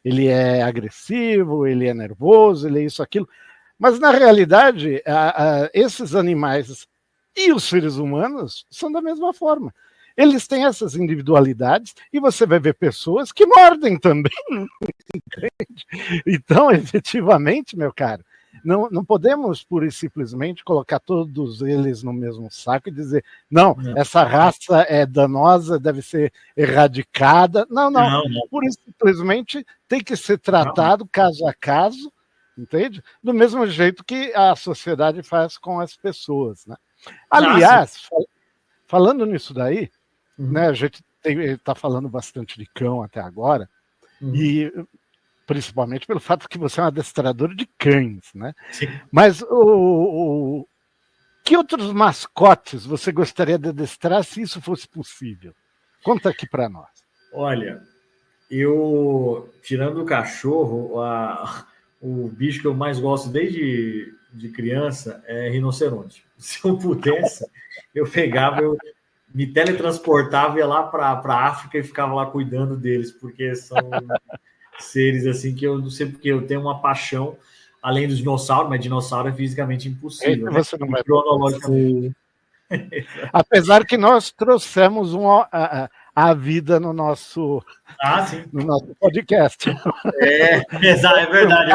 ele é agressivo, ele é nervoso, ele é isso, aquilo, mas na realidade esses animais e os seres humanos são da mesma forma. Eles têm essas individualidades e você vai ver pessoas que mordem também, entende? Então, efetivamente, meu caro, não podemos pura e simplesmente colocar todos eles no mesmo saco e dizer, não, essa raça é danosa, deve ser erradicada. Não. Pura e simplesmente tem que ser tratado caso a caso, entende? Do mesmo jeito que a sociedade faz com as pessoas, né? Aliás, falando nisso daí, né, a gente está falando bastante de cão até agora, e principalmente pelo fato que você é um adestrador de cães, né? Sim. Mas que outros mascotes você gostaria de adestrar se isso fosse possível? Conta aqui para nós. Olha, tirando o cachorro, o bicho que eu mais gosto desde de criança é rinoceronte. Se eu pudesse, eu pegava, eu me teletransportava, ia lá para a África e ficava lá cuidando deles, porque são seres assim que eu não sei porque eu tenho uma paixão. além do dinossauro, mas dinossauro é fisicamente impossível, né? Você não vai... Cronologicamente. Apesar que nós trouxemos a vida no nosso, no nosso podcast. É verdade.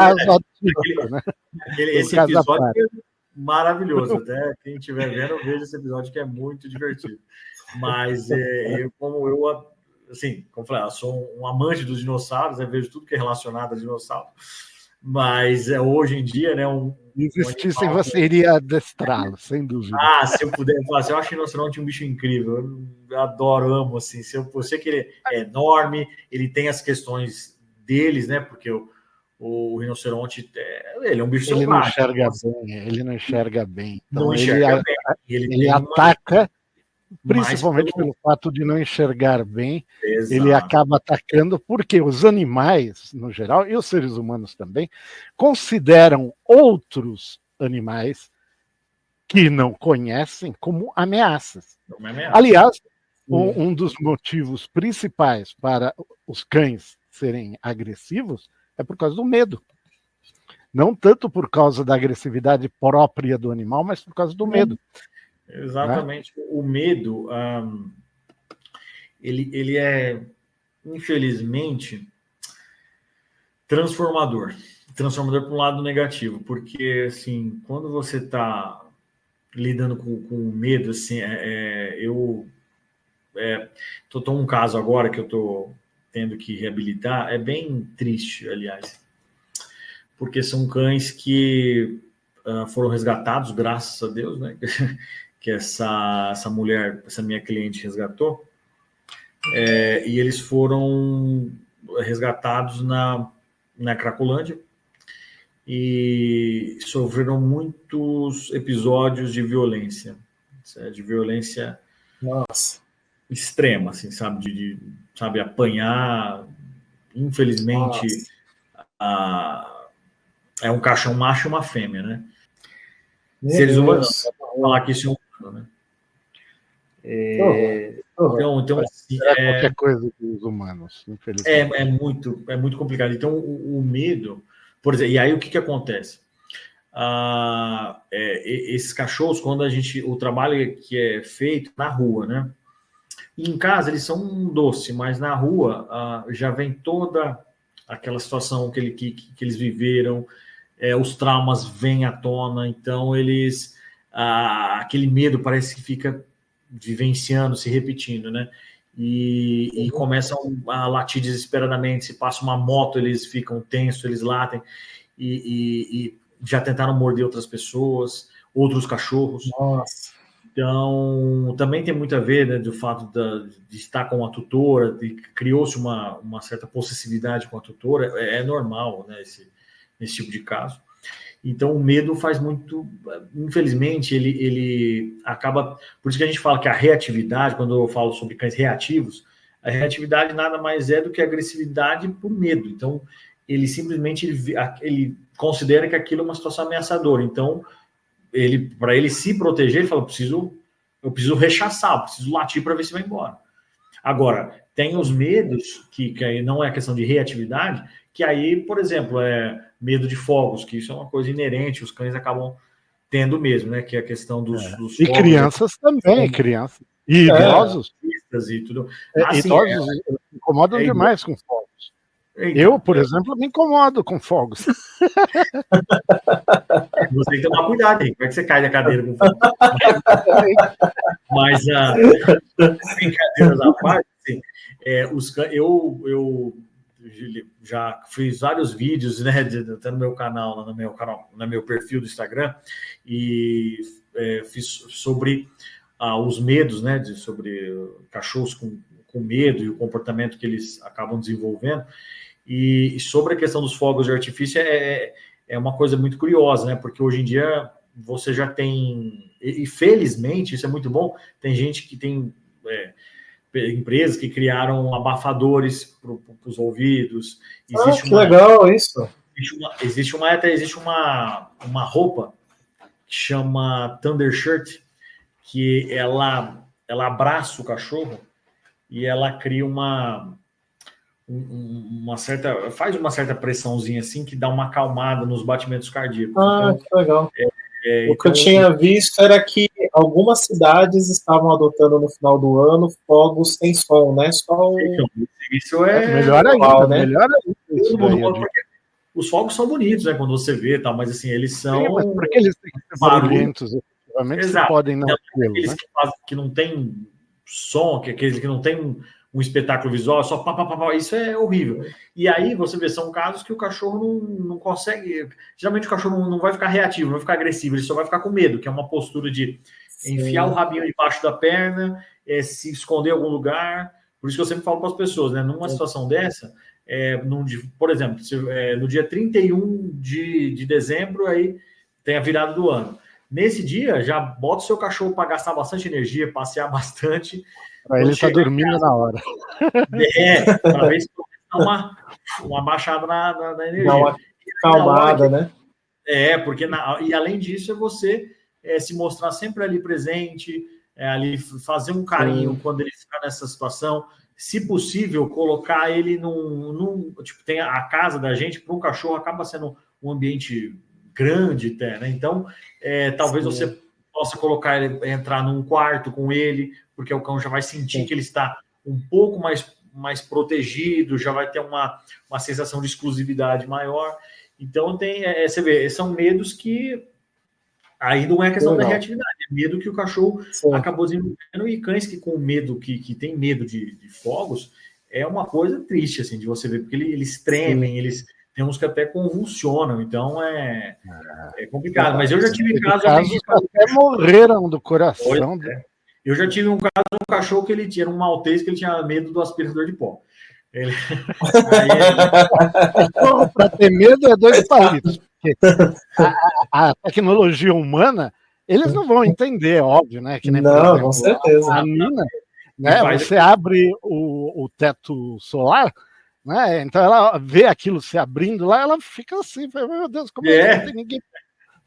Esse episódio é maravilhoso. Até quem estiver vendo, veja esse episódio que é muito divertido. Mas assim, como eu falei, eu sou um amante dos dinossauros, vejo tudo que é relacionado a dinossauro. Mas hoje em dia, né? Existissem, você iria adestrá-lo, sem dúvida. Se eu puder, eu acho que o rinoceronte um bicho incrível. Eu adoro, amo, assim. Você que ele é enorme, ele tem as questões deles, né? Porque o rinoceronte, ele é um bicho selvagem. Ele não enxerga bem. Então não enxerga bem. Ele ataca, principalmente pelo fato de não enxergar bem. Exato. Ele acaba atacando porque os animais, no geral, e os seres humanos também, consideram outros animais que não conhecem como ameaças. Aliás, um dos motivos principais para os cães serem agressivos é por causa do medo. Não tanto por causa da agressividade própria do animal, mas por causa do medo. Exatamente. Né? O medo, ele é, infelizmente, transformador. Transformador para um lado negativo, porque, assim, quando você está lidando com o medo, assim, tô um caso agora que eu estou tendo que reabilitar, é bem triste, aliás, porque são cães que foram resgatados, graças a Deus, né? Que essa mulher, essa minha cliente resgatou, e eles foram resgatados na Cracolândia e sofreram muitos episódios de violência extrema, assim, sabe, sabe, apanhar, infelizmente, é um cachorro macho e uma fêmea, né? Seres humanos, falar que isso é humano, né? Então assim, qualquer coisa dos humanos, infelizmente. É muito complicado. Então, o medo, por exemplo, e aí o que acontece? Esses cachorros, quando o trabalho que é feito na rua, né? E em casa eles são um doce, mas na rua já vem toda aquela situação que eles viveram, os traumas vêm à tona, então aquele medo parece que fica vivenciando, se repetindo, né? E começam a latir desesperadamente. Se passa uma moto, eles ficam tensos, eles latem e já tentaram morder outras pessoas, outros cachorros. Nossa. Então, também tem muito a ver, né, do fato de estar com a tutora, criou-se uma certa possessividade com a tutora, é normal, né, esse tipo de caso. Então, o medo faz muito... Infelizmente, ele acaba... Por isso que a gente fala que a reatividade, quando eu falo sobre cães reativos, a reatividade nada mais é do que a agressividade por medo. Então, ele simplesmente ele considera que aquilo é uma situação ameaçadora. Então, para ele se proteger, ele fala, eu preciso rechaçar, eu preciso latir para ver se vai embora. Agora, tem os medos, que aí não é questão de reatividade, que aí, por exemplo, é medo de fogos, que isso é uma coisa inerente, os cães acabam tendo mesmo, né? Que é a questão dos fogos. E crianças também, crianças. E idosos. E tudo. Idosos incomodam demais com fogos. Eu, por exemplo, me incomodo com fogos. Você tem que tomar cuidado, hein? Como é que você cai da cadeira com fogo? Mas, brincadeiras à parte, assim, eu já fiz vários vídeos, né, até no meu canal, no meu perfil do Instagram, e fiz sobre os medos, né, sobre cachorros com medo e o comportamento que eles acabam desenvolvendo. E sobre a questão dos fogos de artifício é uma coisa muito curiosa, né? Porque hoje em dia você já tem, e felizmente isso é muito bom, tem gente que tem empresas que criaram abafadores para os ouvidos. Existe legal isso. Existe uma roupa que chama Thunder Shirt, que ela abraça o cachorro e ela cria uma certa pressãozinha assim, que dá uma acalmada nos batimentos cardíacos. Ah, que legal. O que eu Então, tinha visto era que algumas cidades estavam adotando no final do ano fogos sem som, né? Só o isso é melhor normal, ainda, né? melhor ainda. todo Isso mundo daí, pode, porque os fogos são bonitos, né? Quando você vê, tal, mas assim, eles Sim, mas são porque eles têm que ser barulho. barulhentos, efetivamente, se Exato. podem não Então, tê-lo, né? que não tem som, aqueles que não tem um espetáculo visual, só pá, pá, pá, pá, isso é horrível. E aí você vê, são casos que o cachorro não consegue. Geralmente o cachorro não vai ficar reativo, não vai ficar agressivo, ele só vai ficar com medo, que é uma postura de enfiar o rabinho debaixo da perna, se esconder em algum lugar. Por isso que eu sempre falo para as pessoas, né? Numa situação dessa, por exemplo, no dia 31 de dezembro, aí tem a virada do ano. Nesse dia, já bota o seu cachorro para gastar bastante energia, passear bastante. Para ele estar dormindo na hora. Para ver se dá uma baixada na energia. Dá uma calmada, né? Porque e além disso, é você se mostrar sempre ali presente, ali fazer um carinho quando ele ficar nessa situação. Se possível, colocar ele tipo, tem a casa da gente, para um cachorro acaba sendo um ambiente grande até, né? Então, talvez você possa colocar ele, entrar num quarto com ele, porque o cão já vai sentir que ele está um pouco mais protegido, já vai ter uma sensação de exclusividade maior. Então, você vê, são medos que aí não é questão da reatividade, é medo que o cachorro acabou desenvolvendo, e cães que com medo, que tem medo de fogos, é uma coisa triste, assim, de você ver, porque eles tremem, tem uns que até convulsionam, então é complicado. Mas eu já tive casos até morreram do coração. Eu já tive um caso de um cachorro que ele tinha um maltês, que ele tinha medo do aspirador de pó. Para ter medo é dois palitos. A tecnologia humana, eles não vão entender, é óbvio, né? Que nem, por exemplo, com certeza. A Nina, né? Você abre o teto solar, né? Então ela vê aquilo se abrindo lá, ela fica assim, meu Deus, como é que não tem ninguém?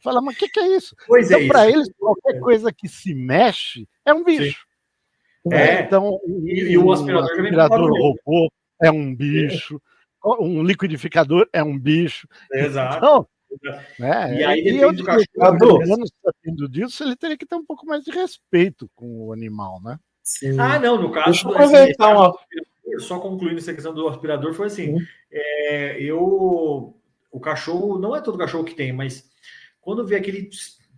Fala, mas o que é isso? Então, para eles, qualquer coisa que se mexe é um bicho. Então, e o aspirador robô é um bicho, um liquidificador é um bicho. Exato. Então, e aí depende do cachorro. O sabendo disso, ele teria que ter um pouco mais de respeito com o animal, né? Sim. Não, no caso, deixa eu aproveitar só concluindo essa questão do aspirador, foi assim, o cachorro, não é todo cachorro que tem, mas quando vê aquele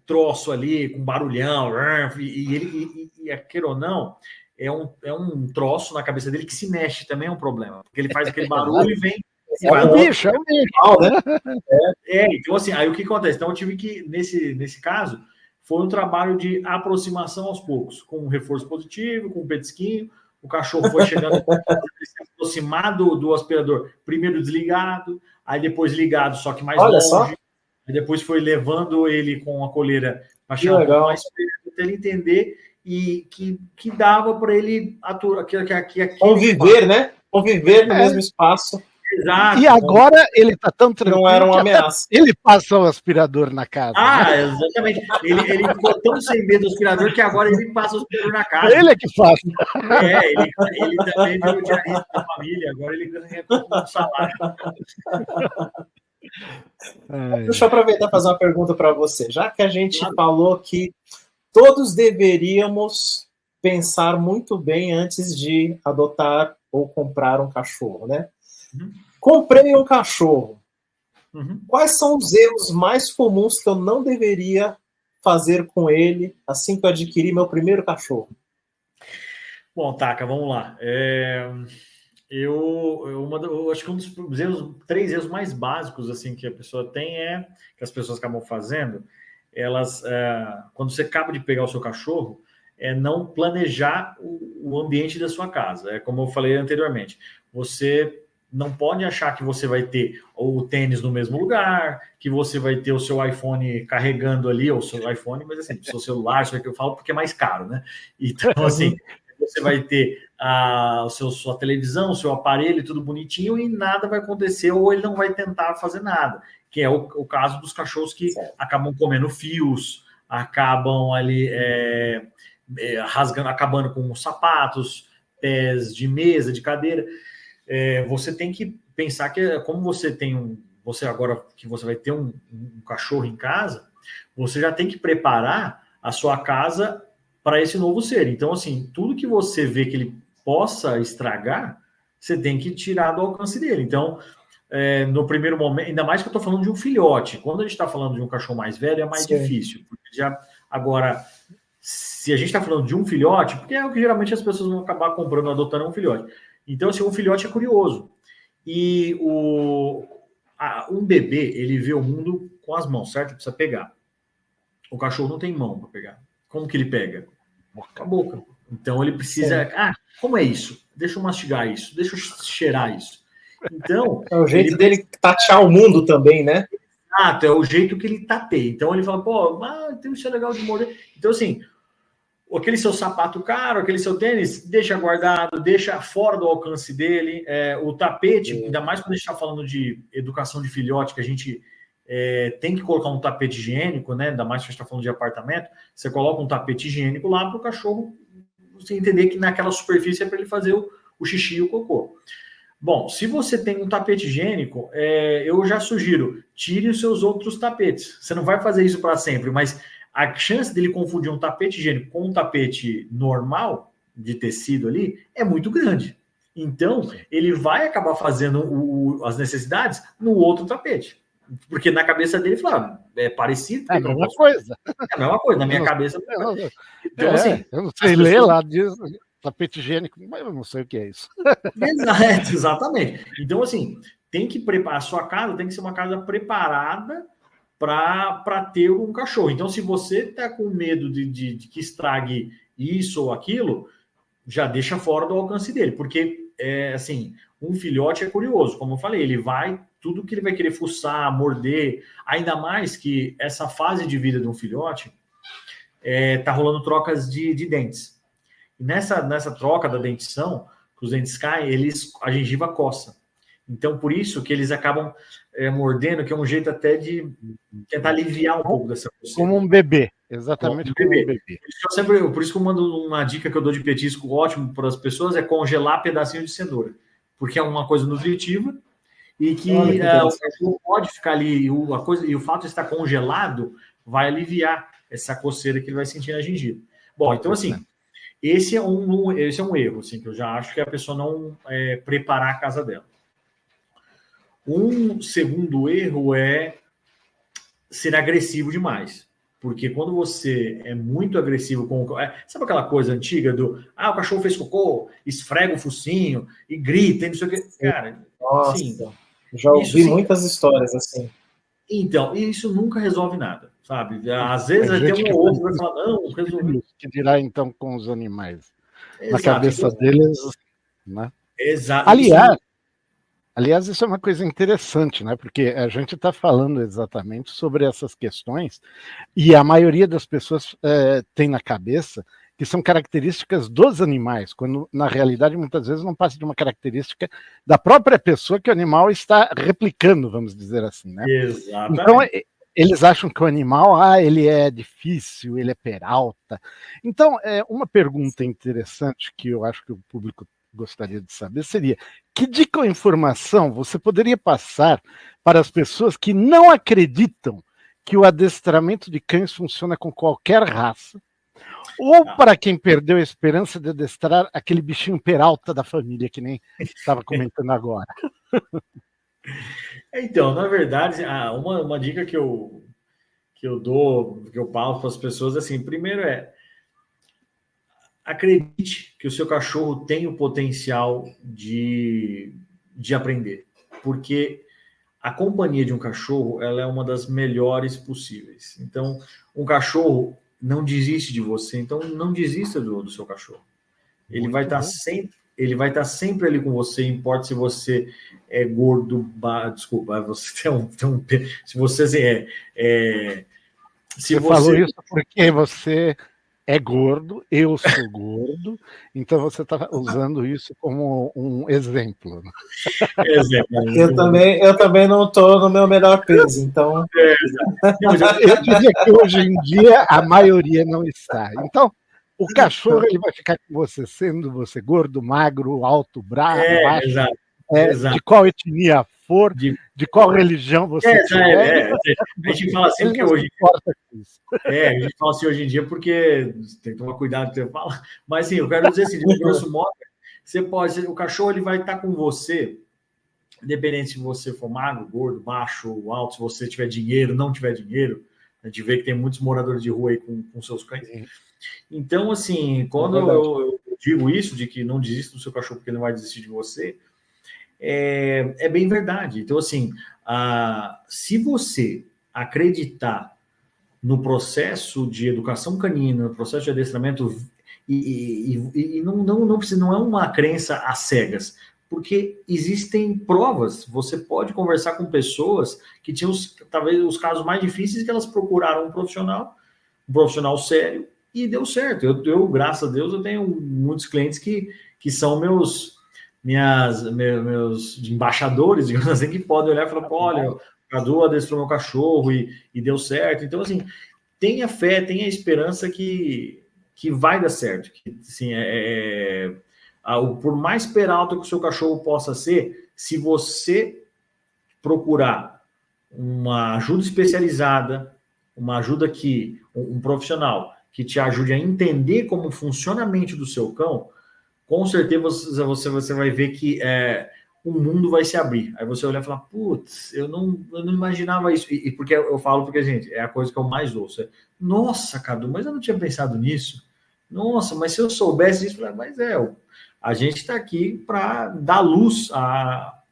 troço ali com barulhão, e queira ou não, é um troço na cabeça dele que se mexe, também é um problema, porque ele faz aquele barulho e vem. É um bicho, né? Então assim, aí o que acontece? Então eu tive que, nesse caso, foi um trabalho de aproximação aos poucos, com um reforço positivo, com um petisquinho, o cachorro foi chegando, se aproximar do aspirador, primeiro desligado, aí depois ligado, só que mais longe, aí depois foi levando ele com a coleira para chegar um pouco mais perto, até ele entender e que dava para ele aturar, conviver, né? Conviver no mesmo espaço. Exato. E agora ele está tão tranquilo não era uma ameaça. Ele passa o aspirador na casa. Né? Exatamente. Ele ficou tão sem medo do aspirador que agora ele passa o aspirador na casa. Ele é que faz. Ele também virou diarista da família, agora ele ganha um salário. Deixa eu aproveitar e fazer uma pergunta para você. Já que a gente falou que todos deveríamos pensar muito bem antes de adotar ou comprar um cachorro, né? Comprei um cachorro. Quais são os erros mais comuns que eu não deveria fazer com ele assim que eu adquirir meu primeiro cachorro? Bom, Taka, vamos lá. Eu acho que um dos erros, 3 erros mais básicos assim que a pessoa tem que as pessoas acabam fazendo, elas, quando você acaba de pegar o seu cachorro, não planejar o ambiente da sua casa. Como eu falei anteriormente, você não pode achar que você vai ter o tênis no mesmo lugar, que você vai ter o seu iPhone carregando ali, ou o seu iPhone, mas assim, o seu celular, isso é que eu falo porque é mais caro, né? Então, assim, você vai ter sua televisão, o seu aparelho, tudo bonitinho, e nada vai acontecer, ou ele não vai tentar fazer nada, que é o caso dos cachorros que acabam comendo fios, acabam ali rasgando, acabando com os sapatos, pés de mesa, de cadeira. você tem que pensar que como você tem você agora que você vai ter um cachorro em casa, você já tem que preparar a sua casa para esse novo ser. Então, assim, tudo que você vê que ele possa estragar, você tem que tirar do alcance dele. Então, no primeiro momento, ainda mais que eu estou falando de um filhote. Quando a gente está falando de um cachorro mais velho, é mais difícil. Porque agora, se a gente está falando de um filhote, porque é o que geralmente as pessoas vão acabar comprando, adotando um filhote. Então, assim, um filhote é curioso. E um bebê, ele vê o mundo com as mãos, certo? Precisa pegar. O cachorro não tem mão para pegar. Como que ele pega? Com a boca. Então ele precisa... como é isso? Deixa eu mastigar isso. Deixa eu cheirar isso. Então... É o jeito dele tatear o mundo também, né? Exato, é o jeito que ele tateia. Então ele fala, tem isso é legal de morder. Então assim, aquele seu sapato caro, aquele seu tênis, deixa guardado, deixa fora do alcance dele. O tapete, ainda mais quando a gente está falando de educação de filhote, que a gente tem que colocar um tapete higiênico, né? Ainda mais que a gente está falando de apartamento, você coloca um tapete higiênico lá para o cachorro você entender que naquela superfície é para ele fazer o xixi e o cocô. Bom, se você tem um tapete higiênico, eu já sugiro, tire os seus outros tapetes. Você não vai fazer isso para sempre, mas a chance dele confundir um tapete higiênico com um tapete normal, de tecido ali, é muito grande. Então, ele vai acabar fazendo as necessidades no outro tapete. Porque na cabeça dele, fala, é parecido. É a mesma coisa. É a mesma coisa, na minha cabeça. Então, assim, eu não sei ler lá, diz tapete higiênico, mas eu não sei o que é isso. Exatamente. Então, assim, tem que preparar a sua casa, tem que ser uma casa preparada para ter um cachorro. Então, se você está com medo de que estrague isso ou aquilo, já deixa fora do alcance dele, porque, assim, um filhote é curioso, como eu falei, tudo que ele vai querer fuçar, morder, ainda mais que essa fase de vida de um filhote tá rolando trocas de dentes. E nessa troca da dentição, que os dentes caem, a gengiva coça. Então, por isso que eles acabam mordendo, que é um jeito até de tentar aliviar um pouco dessa coceira. Como um bebê, exatamente como um bebê. Por isso que eu mando uma dica que eu dou de petisco ótimo para as pessoas, é congelar pedacinho de cenoura. Porque é uma coisa nutritiva e que o cachorro pode ficar ali, e o fato de estar congelado vai aliviar essa coceira que ele vai sentir na gengiva. Bom, então assim, esse é um erro, assim, que eu já acho que a pessoa não preparar a casa dela. Um segundo erro é ser agressivo demais. Porque quando você é muito agressivo com sabe aquela coisa antiga do o cachorro fez cocô, esfrega o focinho e grita e não sei o que. Cara, nossa, assim, já ouvi muitas histórias assim. Então, isso nunca resolve nada, sabe? Às vezes vai ter um outro que vai falar, não, resolve. Que dirá então com os animais? Exato. Na cabeça deles, né? Exato. Aliás, isso é uma coisa interessante, né? Porque a gente está falando exatamente sobre essas questões e a maioria das pessoas tem na cabeça que são características dos animais, quando na realidade muitas vezes não passa de uma característica da própria pessoa que o animal está replicando, vamos dizer assim, né? Exatamente. Então eles acham que o animal, ele é difícil, ele é peralta. Então, uma pergunta interessante que eu acho que o público gostaria de saber seria: que dica ou informação você poderia passar para as pessoas que não acreditam que o adestramento de cães funciona com qualquer raça, ou para quem perdeu a esperança de adestrar aquele bichinho peralta da família, que nem estava comentando agora? Então, na verdade, uma dica que eu dou, que eu falo para as pessoas, assim, primeiro acredite que o seu cachorro tem o potencial de aprender, porque a companhia de um cachorro, ela é uma das melhores possíveis. Então, um cachorro não desiste de você, então não desista do seu cachorro. Ele vai estar sempre ali com você, importa se você é gordo, desculpa, você se você se você falou isso porque você é gordo, eu sou gordo, então você está usando isso como um exemplo. Eu também não estou no meu melhor peso, então... Eu diria que hoje em dia a maioria não está. Então, o cachorro ele vai ficar com você, sendo você gordo, magro, alto, baixo. Exato. de qual etnia for, de qual religião você tiver. A gente fala assim que hoje... a gente fala assim hoje em dia porque tem que tomar cuidado com o que você fala. Mas, sim, eu quero dizer assim, de grosso modo, o cachorro ele vai estar com você, independente se você for magro, gordo, baixo, alto, se você tiver dinheiro, não tiver dinheiro. A gente vê que tem muitos moradores de rua aí com seus cães. Então, assim, quando eu digo isso, de que não desista do seu cachorro porque ele não vai desistir de você, é bem verdade. Então, assim, se você acreditar no processo de educação canina, no processo de adestramento, e não é uma crença às cegas, porque existem provas. Você pode conversar com pessoas que tinham talvez os casos mais difíceis, que elas procuraram um profissional sério, e deu certo. Eu, graças a Deus, eu tenho muitos clientes que são meus embaixadores, digamos assim, que podem olhar e falar, olha, o Cadu adestrou meu cachorro e deu certo. Então, assim, tenha fé, tenha esperança que vai dar certo. Que, assim, por mais peralta que o seu cachorro possa ser, se você procurar uma ajuda especializada, uma ajuda um profissional que te ajude a entender como funciona a mente do seu cão, com certeza você vai ver que o mundo vai se abrir. Aí você olha e fala, putz, eu não imaginava isso. E porque eu falo, porque, gente, é a coisa que eu mais ouço. Nossa, Cadu, mas eu não tinha pensado nisso. Nossa, mas se eu soubesse disso, mas a gente está aqui para dar luz a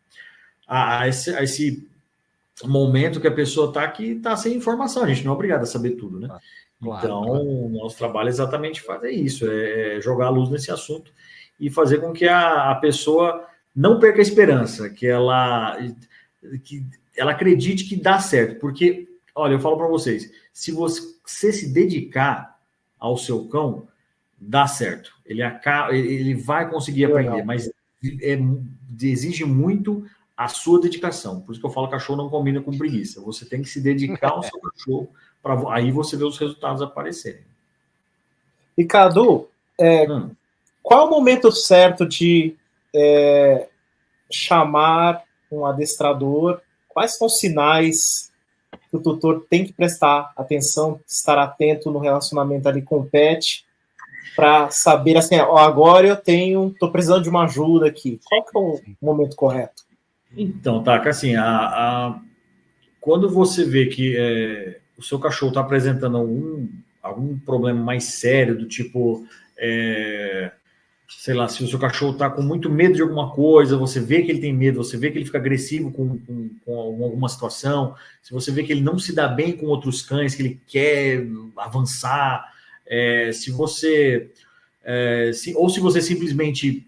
esse momento que a pessoa está aqui, está sem informação. A gente não é obrigado a saber tudo, né? Então, o nosso trabalho é exatamente fazer isso, é jogar a luz nesse assunto e fazer com que a pessoa não perca a esperança, que ela acredite que dá certo. Porque, olha, eu falo para vocês, se você se dedicar ao seu cão, dá certo. Ele vai conseguir aprender, mas exige muito a sua dedicação. Por isso que eu falo que cachorro não combina com preguiça. Você tem que se dedicar ao seu cachorro, para aí você ver os resultados aparecerem. E, Cadu, qual é o momento certo de chamar um adestrador? Quais são os sinais que o tutor tem que prestar atenção, estar atento no relacionamento ali com o pet, para saber assim, agora eu estou precisando de uma ajuda aqui. Qual que é o momento correto? Então, Taka, assim, quando você vê que o seu cachorro está apresentando algum problema mais sério, do tipo, sei lá, se o seu cachorro está com muito medo de alguma coisa, você vê que ele tem medo, você vê que ele fica agressivo com alguma situação, se você vê que ele não se dá bem com outros cães, que ele quer avançar, se você simplesmente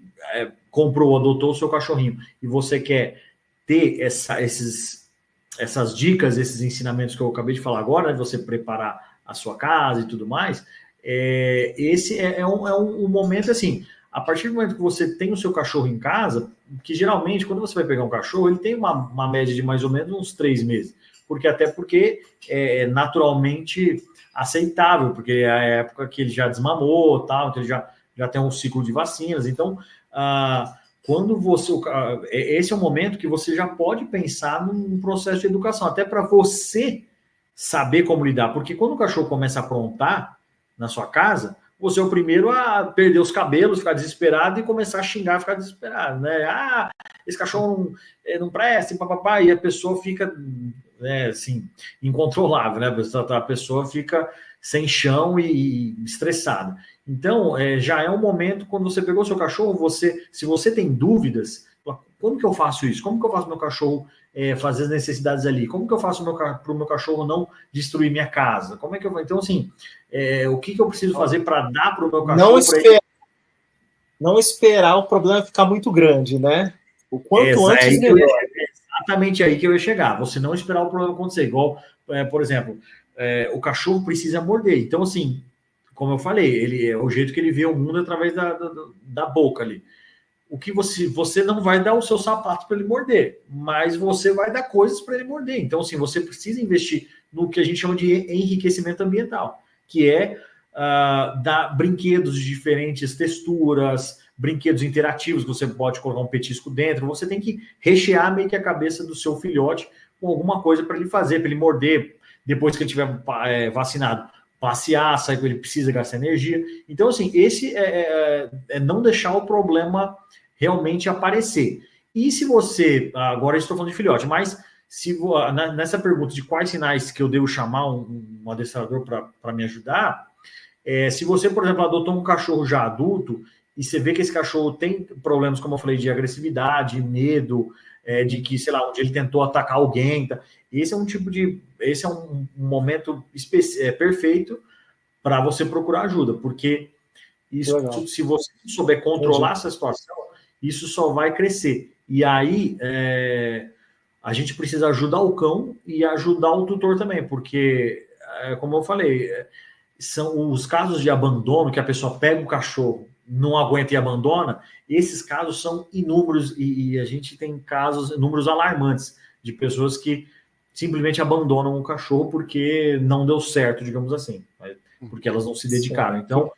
comprou, adotou o seu cachorrinho e você quer ter essas dicas, esses ensinamentos que eu acabei de falar agora, né, você preparar a sua casa e tudo mais, esse é um momento assim, a partir do momento que você tem o seu cachorro em casa, que geralmente quando você vai pegar um cachorro, ele tem uma média de mais ou menos uns 3 meses, porque é naturalmente aceitável, porque é a época que ele já desmamou, tal, então ele já tem um ciclo de vacinas, então quando esse é o momento que você já pode pensar num processo de educação, até para você saber como lidar, porque quando o cachorro começa a aprontar na sua casa, você é o primeiro a perder os cabelos, ficar desesperado e começar a xingar, ficar desesperado, né? Esse cachorro não presta, papapá, e a pessoa fica, assim, incontrolável, né? A pessoa fica sem chão e estressada. Então, já é um momento, quando você pegou o seu cachorro, se você tem dúvidas, como que eu faço isso? Como que eu faço meu cachorro fazer as necessidades ali? Como que eu faço para o meu cachorro não destruir minha casa? Como é que eu vou? Então, assim, o que eu preciso fazer para dar para o meu cachorro? Não esperar o problema ficar muito grande, né? O quanto antes, melhor. Exatamente aí que eu ia chegar. Você não esperar o problema acontecer. Igual, por exemplo, o cachorro precisa morder. Então, assim, como eu falei, o jeito que ele vê o mundo através da boca ali. O que você não vai dar o seu sapato para ele morder, mas você vai dar coisas para ele morder. Então, assim, você precisa investir no que a gente chama de enriquecimento ambiental, que é dar brinquedos de diferentes texturas, brinquedos interativos, que você pode colocar um petisco dentro, você tem que rechear meio que a cabeça do seu filhote com alguma coisa para ele fazer, para ele morder, depois que ele estiver vacinado, passear, sair, ele precisa gastar energia. Então, assim, esse é não deixar o problema realmente aparecer. E se você, agora eu estou falando de filhote, mas se nessa pergunta de quais sinais que eu devo chamar um adestrador para me ajudar, se você, por exemplo, adotou um cachorro já adulto e você vê que esse cachorro tem problemas, como eu falei, de agressividade, medo, de que, sei lá, onde ele tentou atacar alguém, tá? Esse é um momento perfeito para você procurar ajuda, porque isso, se você souber controlar essa situação, isso só vai crescer. E aí, a gente precisa ajudar o cão e ajudar o tutor também, porque, como eu falei, são os casos de abandono, que a pessoa pega o cachorro, não aguenta e abandona, esses casos são inúmeros, e a gente tem números alarmantes de pessoas que simplesmente abandonam o cachorro porque não deu certo, digamos assim, porque elas não se dedicaram. Então,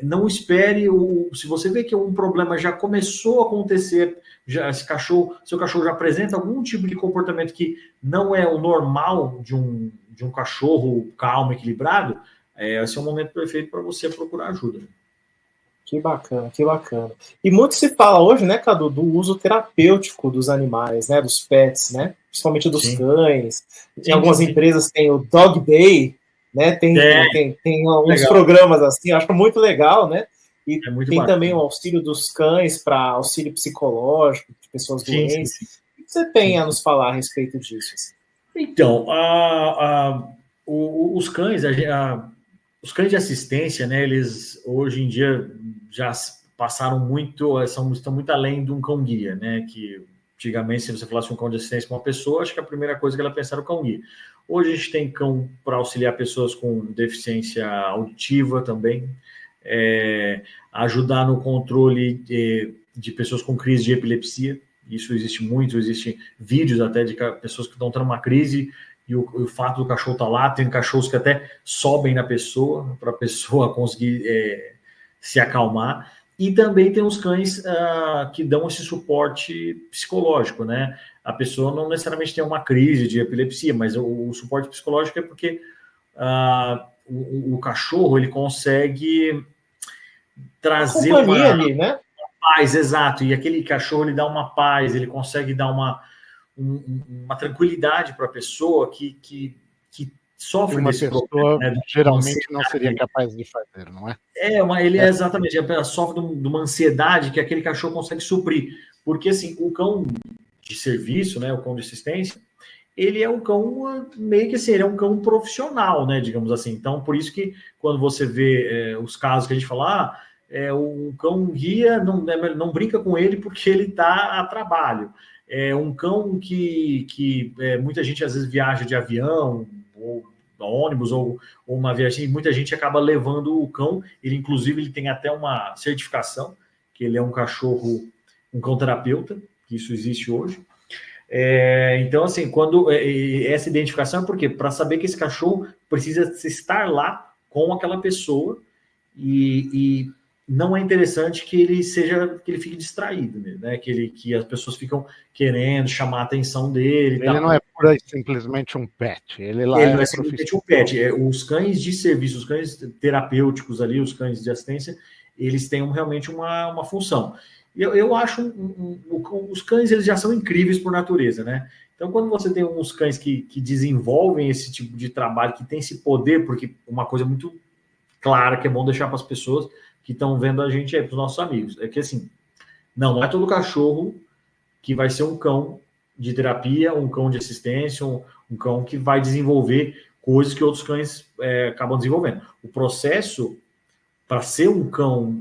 não espere, se você vê que um problema já começou a acontecer, seu cachorro já apresenta algum tipo de comportamento que não é o normal de um cachorro calmo, equilibrado, esse é o momento perfeito para você procurar ajuda. Que bacana, que bacana. E muito se fala hoje, né, Cadu, do uso terapêutico dos animais, né, dos pets, né, principalmente dos cães. Em algumas empresas tem o Dog Day, né, tem uns programas assim, eu acho muito legal, né, e tem bacana. Também o auxílio dos cães para auxílio psicológico de pessoas doentes. O que você tem a nos falar a respeito disso? Então, os cães, os cães de assistência, né, eles hoje em dia já passaram muito, estão muito além de um cão-guia, né, que antigamente, se você falasse um cão de assistência para uma pessoa, acho que a primeira coisa que ela pensava era o cão-guia. Hoje a gente tem cão para auxiliar pessoas com deficiência auditiva também, ajudar no controle de pessoas com crise de epilepsia, isso existe muito, existem vídeos até de pessoas que estão tendo uma crise e o fato do cachorro estar lá, tem cachorros que até sobem na pessoa, para a pessoa conseguir se acalmar, e também tem os cães que dão esse suporte psicológico, né? A pessoa não necessariamente tem uma crise de epilepsia, mas o suporte psicológico é porque o cachorro, ele consegue trazer uma ali, né? paz, exato, e aquele cachorro, ele dá uma paz, ele consegue dar uma tranquilidade para a pessoa que sofre desse problema, né? Geralmente não seria capaz de fazer, não é? Exatamente, ela sofre de uma ansiedade que aquele cachorro consegue suprir, porque assim, o cão de serviço, né, o cão de assistência, ele é um cão meio que assim, ele é um cão profissional, né, digamos assim. Então, por isso que quando você vê os casos que a gente fala, o cão guia não brinca com ele porque ele está a trabalho. É um cão que muita gente às vezes viaja de avião ou ônibus ou uma viagem, muita gente acaba levando o cão. Ele, inclusive, ele tem até uma certificação que ele é um cão terapeuta, que isso existe hoje. Então, assim, quando essa identificação é porque para saber que esse cachorro precisa estar lá com aquela pessoa e não é interessante que ele fique distraído, né? Que as pessoas ficam querendo chamar a atenção dele. Ele não é pura e simplesmente um pet. Ele não é simplesmente um pet. Os cães de serviço, os cães terapêuticos ali, os cães de assistência, eles têm realmente uma função. Eu acho os cães, eles já são incríveis por natureza, né? Então, quando você tem uns cães que desenvolvem esse tipo de trabalho, que tem esse poder, porque uma coisa muito clara que é bom deixar para as pessoas que estão vendo a gente aí, para os nossos amigos, é que assim, não é todo cachorro que vai ser um cão de terapia, um cão de assistência, um cão que vai desenvolver coisas que outros cães acabam desenvolvendo. O processo para ser um cão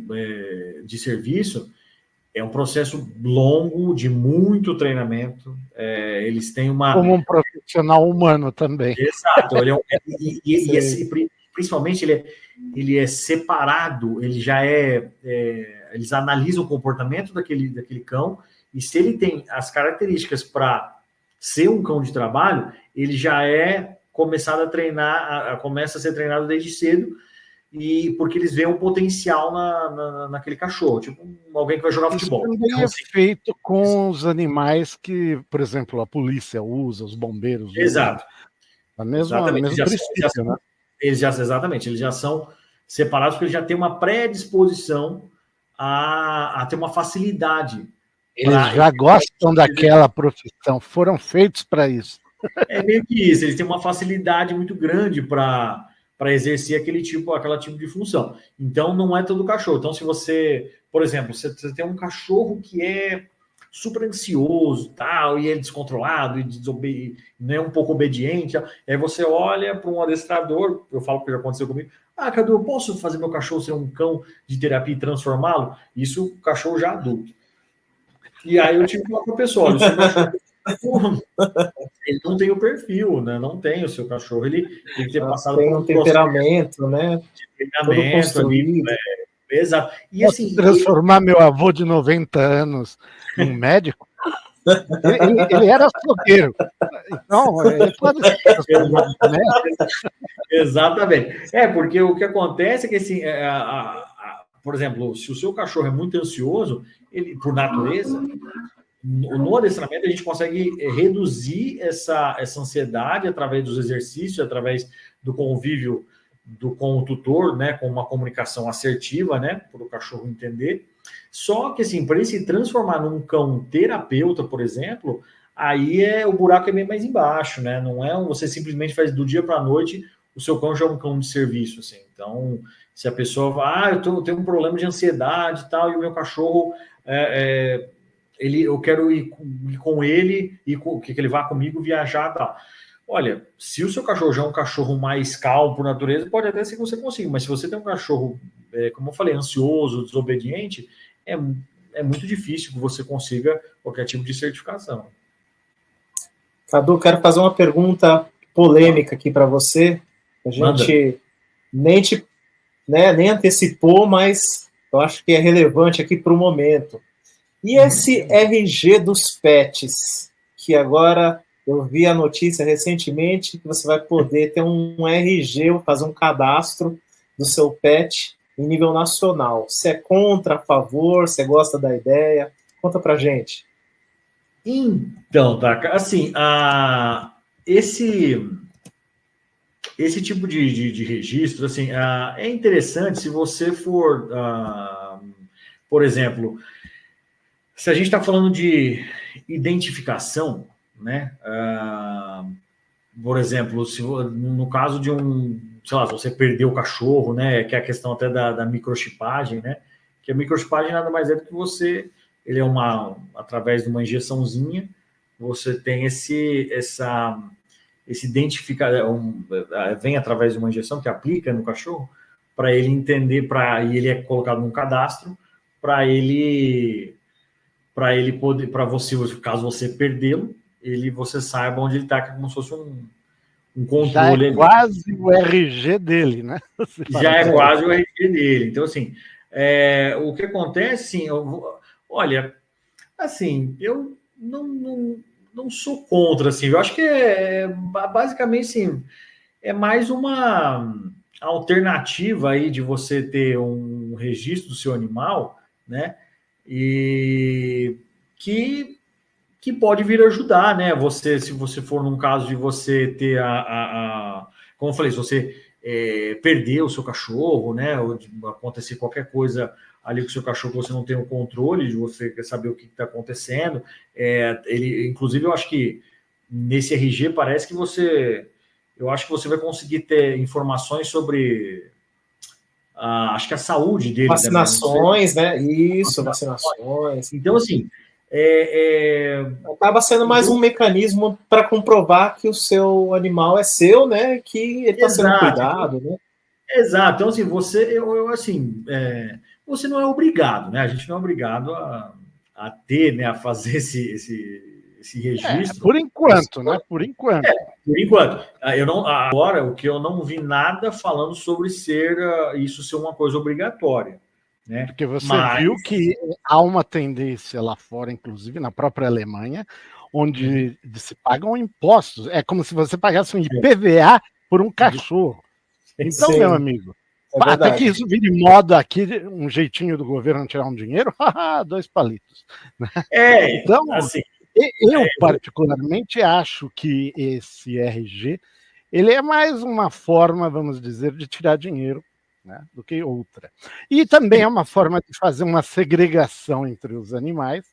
de serviço é um processo longo, de muito treinamento. Eles têm uma... Como um profissional humano também. Exato. Principalmente, ele é separado, ele já eles analisam o comportamento daquele cão, e se ele tem as características para ser um cão de trabalho, ele já começa a ser treinado desde cedo, e porque eles veem um potencial naquele cachorro, tipo alguém que vai jogar futebol. Isso também é feito com os animais que, por exemplo, a polícia usa, os bombeiros usam. Exato. A mesma princípio, né? Exatamente, eles já são separados porque eles já têm uma predisposição a ter uma facilidade. Eles já gostam daquela profissão, foram feitos para isso. É meio que isso, eles têm uma facilidade muito grande para exercer aquela tipo de função. Então, não é todo cachorro. Então, se você, por exemplo, você tem um cachorro que é super ansioso, tal, e é descontrolado, e não é um pouco obediente, aí você olha para um adestrador, eu falo que já aconteceu comigo, Cadu, eu posso fazer meu cachorro ser um cão de terapia e transformá-lo? Isso, o cachorro já adulto. E aí eu tive que falar para o pessoal, olha, o seu cachorro, ele não tem o perfil, né? Não tem o seu cachorro, ele tem que ter passado por um temperamento, né? Treinamento ali, exato. E posso assim, transformar meu avô de 90 anos num médico? Ele era açougueiro. Então, ele pode se transformar num médico. Exatamente. Porque o que acontece é que, assim, por exemplo, se o seu cachorro é muito ansioso, ele, por natureza, no adestramento a gente consegue reduzir essa ansiedade através dos exercícios, através do convívio com o tutor, né, com uma comunicação assertiva, né, para o cachorro entender. Só que, assim, para ele se transformar num cão terapeuta, por exemplo, aí o buraco é bem mais embaixo, né? Não é você simplesmente faz do dia para a noite, o seu cão já é um cão de serviço, assim. Então, se a pessoa vai, eu tenho um problema de ansiedade e tal, e o meu cachorro, eu quero ir com ele, e que ele vá comigo viajar e tal. Olha, se o seu cachorro já é um cachorro mais calmo por natureza, pode até ser que você consiga, mas se você tem um cachorro, como eu falei, ansioso, desobediente, é muito difícil que você consiga qualquer tipo de certificação. Cadu, quero fazer uma pergunta polêmica aqui para você. A gente nem antecipou, mas eu acho que é relevante aqui para o momento. E esse RG dos pets, que agora eu vi a notícia recentemente que você vai poder ter um RG, fazer um cadastro do seu pet em nível nacional. Você é contra, a favor? Você gosta da ideia? Conta pra gente. Então, tá, assim, esse tipo de registro, assim, é interessante se você for, por exemplo, se a gente está falando de identificação, né? Por exemplo, no caso de sei lá, se você perdeu o cachorro, né? Que é a questão até da microchipagem, né? Que a microchipagem nada mais é do que ele é através de uma injeçãozinha, você tem esse identificador, vem através de uma injeção que aplica no cachorro, para ele entender, e ele é colocado num cadastro, para ele poder, para você, caso você perdê-lo, você saiba onde ele está, como se fosse um controle. Já é quase o RG dele, né? Já é quase o RG dele. Então, assim, o que acontece, assim, olha, assim, eu não sou contra, assim, eu acho que basicamente, assim, é mais uma alternativa aí de você ter um registro do seu animal, né? E que pode vir ajudar, né? Se você for num caso de você ter como eu falei, se você perder o seu cachorro, né? Ou acontecer qualquer coisa ali com o seu cachorro, você não tem o controle de você saber o que está acontecendo. Inclusive, eu acho que nesse RG parece que eu acho que você vai conseguir ter informações sobre acho que a saúde dele. Vacinações, também, né? Isso, vacinações. Então, assim, acaba sendo mais um mecanismo para comprovar que o seu animal é seu, né? Que ele está sendo cuidado, né? Exato. Então, assim, você não é obrigado, né? A gente não é obrigado a ter, né? A fazer esse registro. Por enquanto, né? Por enquanto. Por enquanto. Agora, o que eu não vi nada falando sobre isso ser uma coisa obrigatória. Né? Porque você viu que há uma tendência lá fora, inclusive na própria Alemanha, onde se pagam impostos. É como se você pagasse um IPVA por um cachorro. Então, meu amigo, Até que isso vire moda aqui, um jeitinho do governo tirar um dinheiro, 2 palitos. Então, assim, eu particularmente acho que esse RG, ele é mais uma forma, vamos dizer, de tirar dinheiro, né, do que outra. E também é uma forma de fazer uma segregação entre os animais,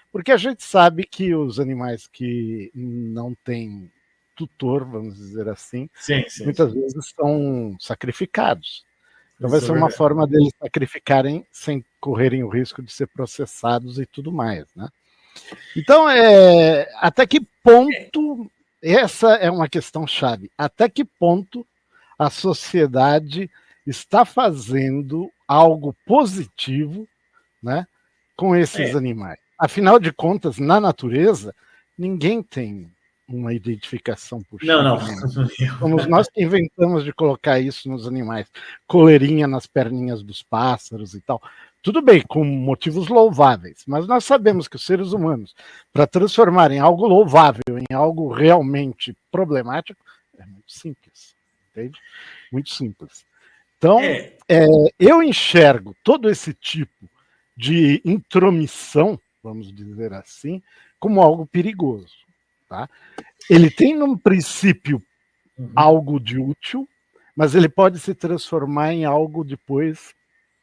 porque a gente sabe que os animais que não têm tutor, vamos dizer assim, muitas vezes são sacrificados. Então vai ser uma forma deles sacrificarem sem correrem o risco de ser processados e tudo mais, né? Então, até que ponto, essa é uma questão chave, até que ponto a sociedade está fazendo algo positivo, né, com esses animais? Afinal de contas, na natureza, ninguém tem uma identificação por chip. Não. Somos nós que inventamos de colocar isso nos animais. Coleirinha nas perninhas dos pássaros e tal. Tudo bem, com motivos louváveis, mas nós sabemos que os seres humanos, para transformarem algo louvável em algo realmente problemático, é muito simples. Entende? Muito simples. Então, eu enxergo todo esse tipo de intromissão, vamos dizer assim, como algo perigoso. Tá? Ele tem, num princípio, algo de útil, mas ele pode se transformar em algo depois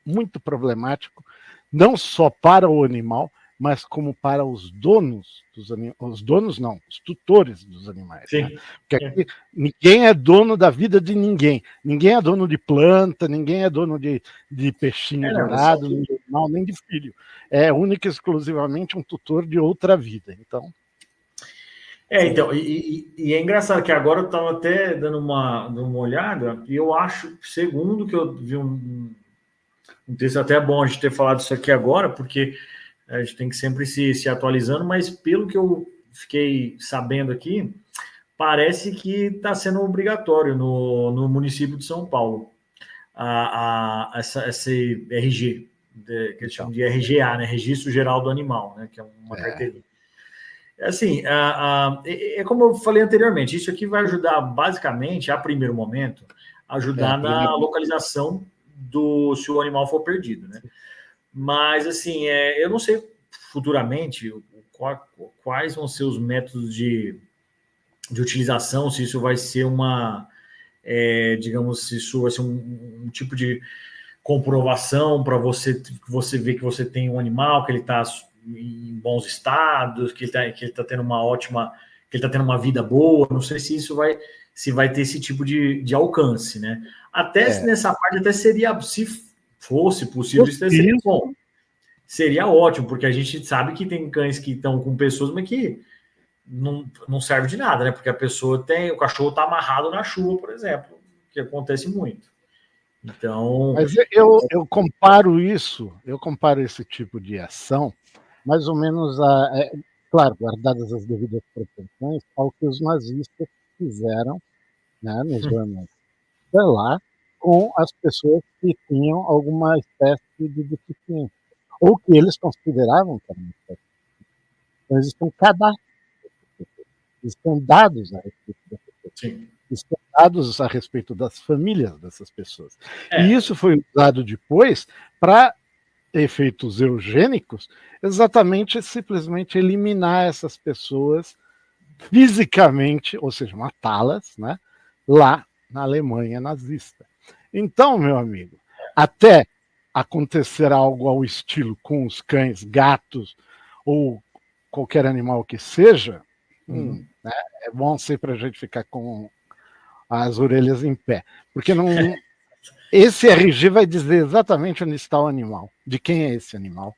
muito problemático, não só para o animal, mas como para os donos dos animais. Os donos não, os tutores dos animais. Né? Porque aqui ninguém é dono da vida de ninguém. Ninguém é dono de planta, ninguém é dono de peixinho dourado, nem de animal, nem de filho. É única e exclusivamente um tutor de outra vida. Então. Então, e é engraçado que agora eu estava até dando uma olhada, e eu acho, segundo que eu vi um texto, até bom a gente ter falado isso aqui agora, porque a gente tem que sempre se atualizando, mas pelo que eu fiquei sabendo aqui, parece que está sendo obrigatório no município de São Paulo esse RG, que eles chamam de RGA, né? Registro Geral do Animal, né? Que é uma carteirinha. Assim, é como eu falei anteriormente, isso aqui vai ajudar basicamente, a primeiro momento, ajudar na localização se o animal for perdido, né? Mas, assim, eu não sei futuramente quais vão ser os métodos de utilização, se isso vai ser digamos, se isso vai ser um tipo de comprovação para você ver que você tem um animal, que ele está em bons estados, que ele tá tendo que ele está tendo uma vida boa. Não sei se isso vai ter esse tipo de alcance, né? Até nessa parte até seria, se fosse possível, isso seria bom. Seria ótimo, porque a gente sabe que tem cães que estão com pessoas, mas que não serve de nada, né? Porque o cachorro está amarrado na chuva, por exemplo, que acontece muito. Então, mas eu comparo esse tipo de ação mais ou menos claro, guardadas as devidas proporções, ao que os nazistas fizeram, né, nos anos de lá, com as pessoas que tinham alguma espécie de deficiência, ou que eles consideravam que era uma espécie de deficiência. Então, existem cadastros, existem dados a respeito dessas pessoas, existem dados a respeito das famílias dessas pessoas. E isso foi usado depois para efeitos eugênicos, exatamente, simplesmente eliminar essas pessoas fisicamente, ou seja, matá-las, né, lá na Alemanha nazista. Então, meu amigo, até acontecer algo ao estilo com os cães, gatos ou qualquer animal que seja, né, é bom sempre a gente ficar com as orelhas em pé, porque não. Esse RG vai dizer exatamente onde está o animal, de quem é esse animal,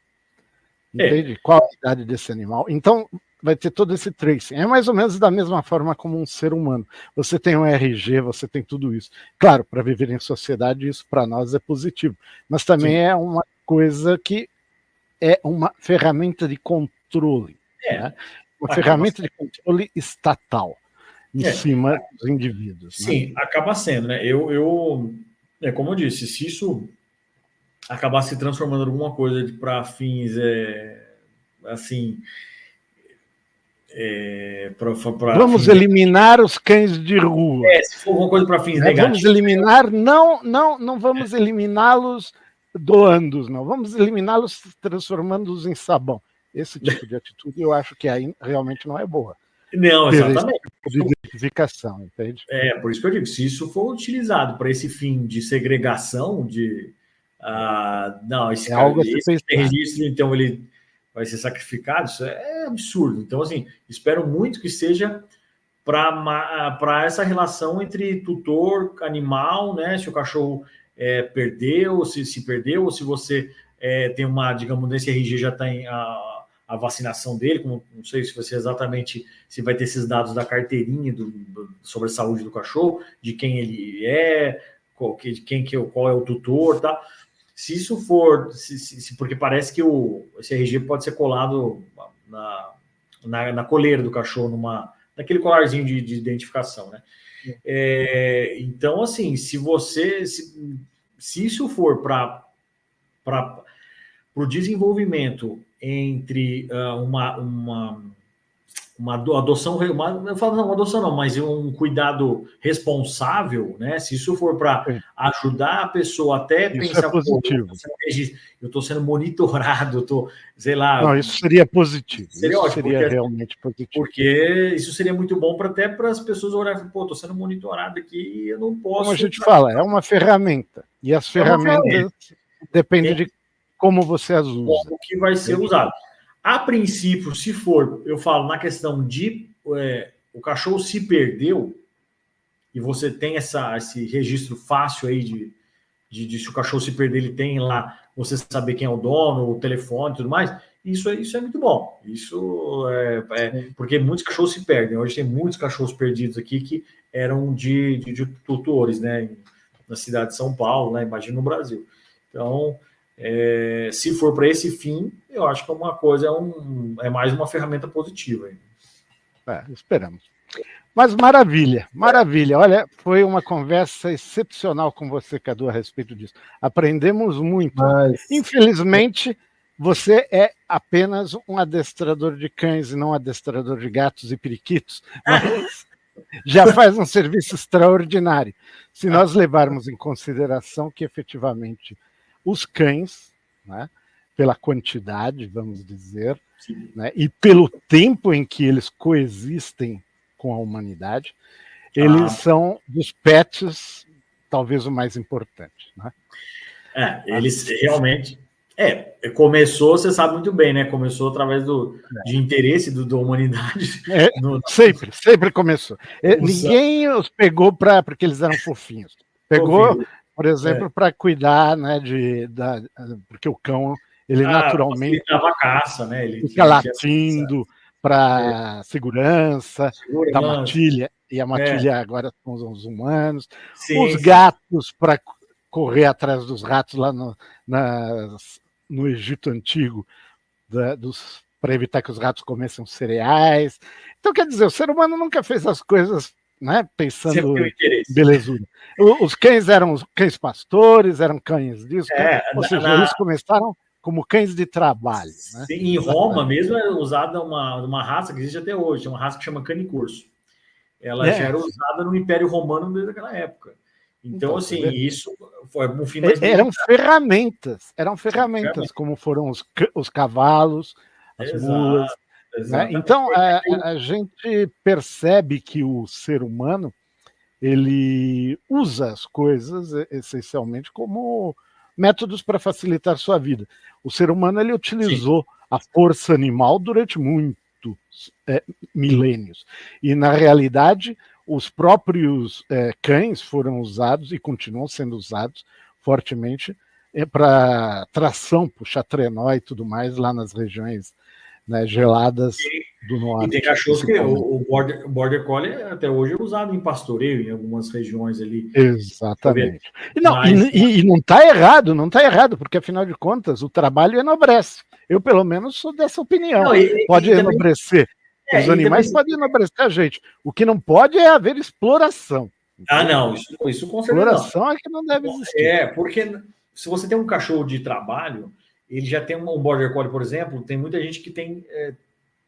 entende? Qual a idade desse animal. Então, vai ter todo esse tracing. É mais ou menos da mesma forma como um ser humano. Você tem um RG, você tem tudo isso. Claro, para viver em sociedade, isso para nós é positivo, mas também é uma coisa que é uma ferramenta de controle, né? Uma ferramenta de controle estatal em cima dos indivíduos. Sim, né? Acaba sendo, né? Como eu disse, se isso acabar se transformando em alguma coisa para fins, assim, Vamos eliminar os cães de rua. Se for uma coisa para fins negativos. Vamos eliminar, não vamos eliminá-los doando-os, não. Vamos eliminá-los transformando-os em sabão. Esse tipo de atitude eu acho que aí realmente não é boa. Não, exatamente. Esse tipo de identificação, entende? Por isso que eu digo, se isso for utilizado para esse fim de segregação, não, esse registro, então ele vai ser sacrificado, isso é absurdo. Então, assim, espero muito que seja para essa relação entre tutor, animal, né? Se o cachorro perdeu, se perdeu, ou se você tem digamos, nesse RG já tem a vacinação dele, não sei se você exatamente se vai ter esses dados da carteirinha sobre a saúde do cachorro, de quem ele é, qual é o tutor, tá? Se isso for, porque parece que esse RG pode ser colado na coleira do cachorro, naquele colarzinho de identificação, né? Então, assim, se isso for para o desenvolvimento entre uma adoção, eu falo não, uma adoção não, mas um cuidado responsável, né? Se isso for para ajudar a pessoa até isso pensar, é positivo. Eu estou sendo monitorado, sei lá. Não, isso seria positivo. Seria ótimo, seria realmente positivo. Porque isso seria muito bom até para as pessoas olharem, estou sendo monitorado aqui e eu não posso. Como a gente fala, é uma ferramenta. E as ferramentas dependem de como você as usa. Como que vai ser usado. A princípio, se for, eu falo na questão de o cachorro se perdeu e você tem esse registro fácil aí de se o cachorro se perder, ele tem lá, você saber quem é o dono, o telefone e tudo mais, isso é muito bom. Isso porque muitos cachorros se perdem. Hoje tem muitos cachorros perdidos aqui que eram de tutores, né? Na cidade de São Paulo, né? Imagina no Brasil. Então, se for para esse fim, eu acho que é uma coisa, é mais uma ferramenta positiva. Esperamos. Mas maravilha. Olha, foi uma conversa excepcional com você, Cadu, a respeito disso. Aprendemos muito. Infelizmente, você é apenas um adestrador de cães e não um adestrador de gatos e periquitos, mas já faz um serviço extraordinário. Se nós levarmos em consideração que, efetivamente, os cães, né, pela quantidade, vamos dizer, né, e pelo tempo em que eles coexistem com a humanidade, eles são dos pets talvez o mais importante. Né? Eles realmente... começou, você sabe muito bem, né? Começou através de interesse da humanidade. Sempre começou. Ninguém os pegou porque eles eram fofinhos. Pegou... Por exemplo, para cuidar, né, porque o cão, ele naturalmente a caça, né? Ele fica latindo para segurança da matilha, e a matilha agora são os humanos. Os gatos para correr atrás dos ratos lá no Egito Antigo, para evitar que os ratos comessem os cereais. Então, quer dizer, o ser humano nunca fez as coisas, né, pensando em belezura. Os cães eram os cães pastores, eram cães disso, ou seja, eles começaram como cães de trabalho. Né? Sim, em Roma mesmo é usada uma raça que existe até hoje, uma raça que chama cane corso. Ela já era usada no Império Romano desde aquela época. Então assim, isso foi um fim mais... Eram ferramentas, como foram os cavalos, as mulas. Né? Então, a gente percebe que o ser humano ele usa as coisas essencialmente como métodos para facilitar sua vida. O ser humano ele utilizou a força animal durante muitos milênios. E, na realidade, os próprios cães foram usados e continuam sendo usados fortemente para tração, puxar trenó e tudo mais lá nas regiões, né, geladas do norte. E tem cachorros que o Border Collie até hoje é usado em pastoreio em algumas regiões ali. Exatamente. E não está errado, porque afinal de contas o trabalho enobrece. Eu, pelo menos, sou dessa opinião. Pode enobrecer. Os animais podem enobrecer a gente. O que não pode é haver exploração. Não, isso com certeza exploração é que não deve existir. Porque se você tem um cachorro de trabalho, ele já tem um Border Collie, por exemplo, tem muita gente que tem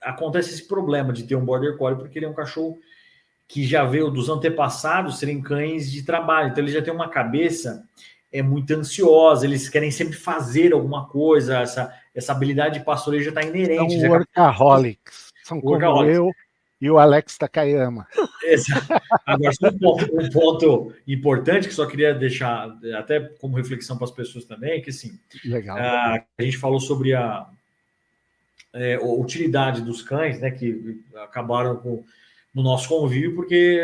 acontece esse problema de ter um Border Collie, porque ele é um cachorro que já veio dos antepassados serem cães de trabalho, então ele já tem uma cabeça muito ansiosa, eles querem sempre fazer alguma coisa, essa habilidade de pastoreio já está inerente. São workaholics, são como eu e o Alex Takayama. Exato. Agora, um ponto importante que só queria deixar até como reflexão para as pessoas também, é que assim, legal. A gente falou sobre a utilidade dos cães, né, que acabaram no nosso convívio porque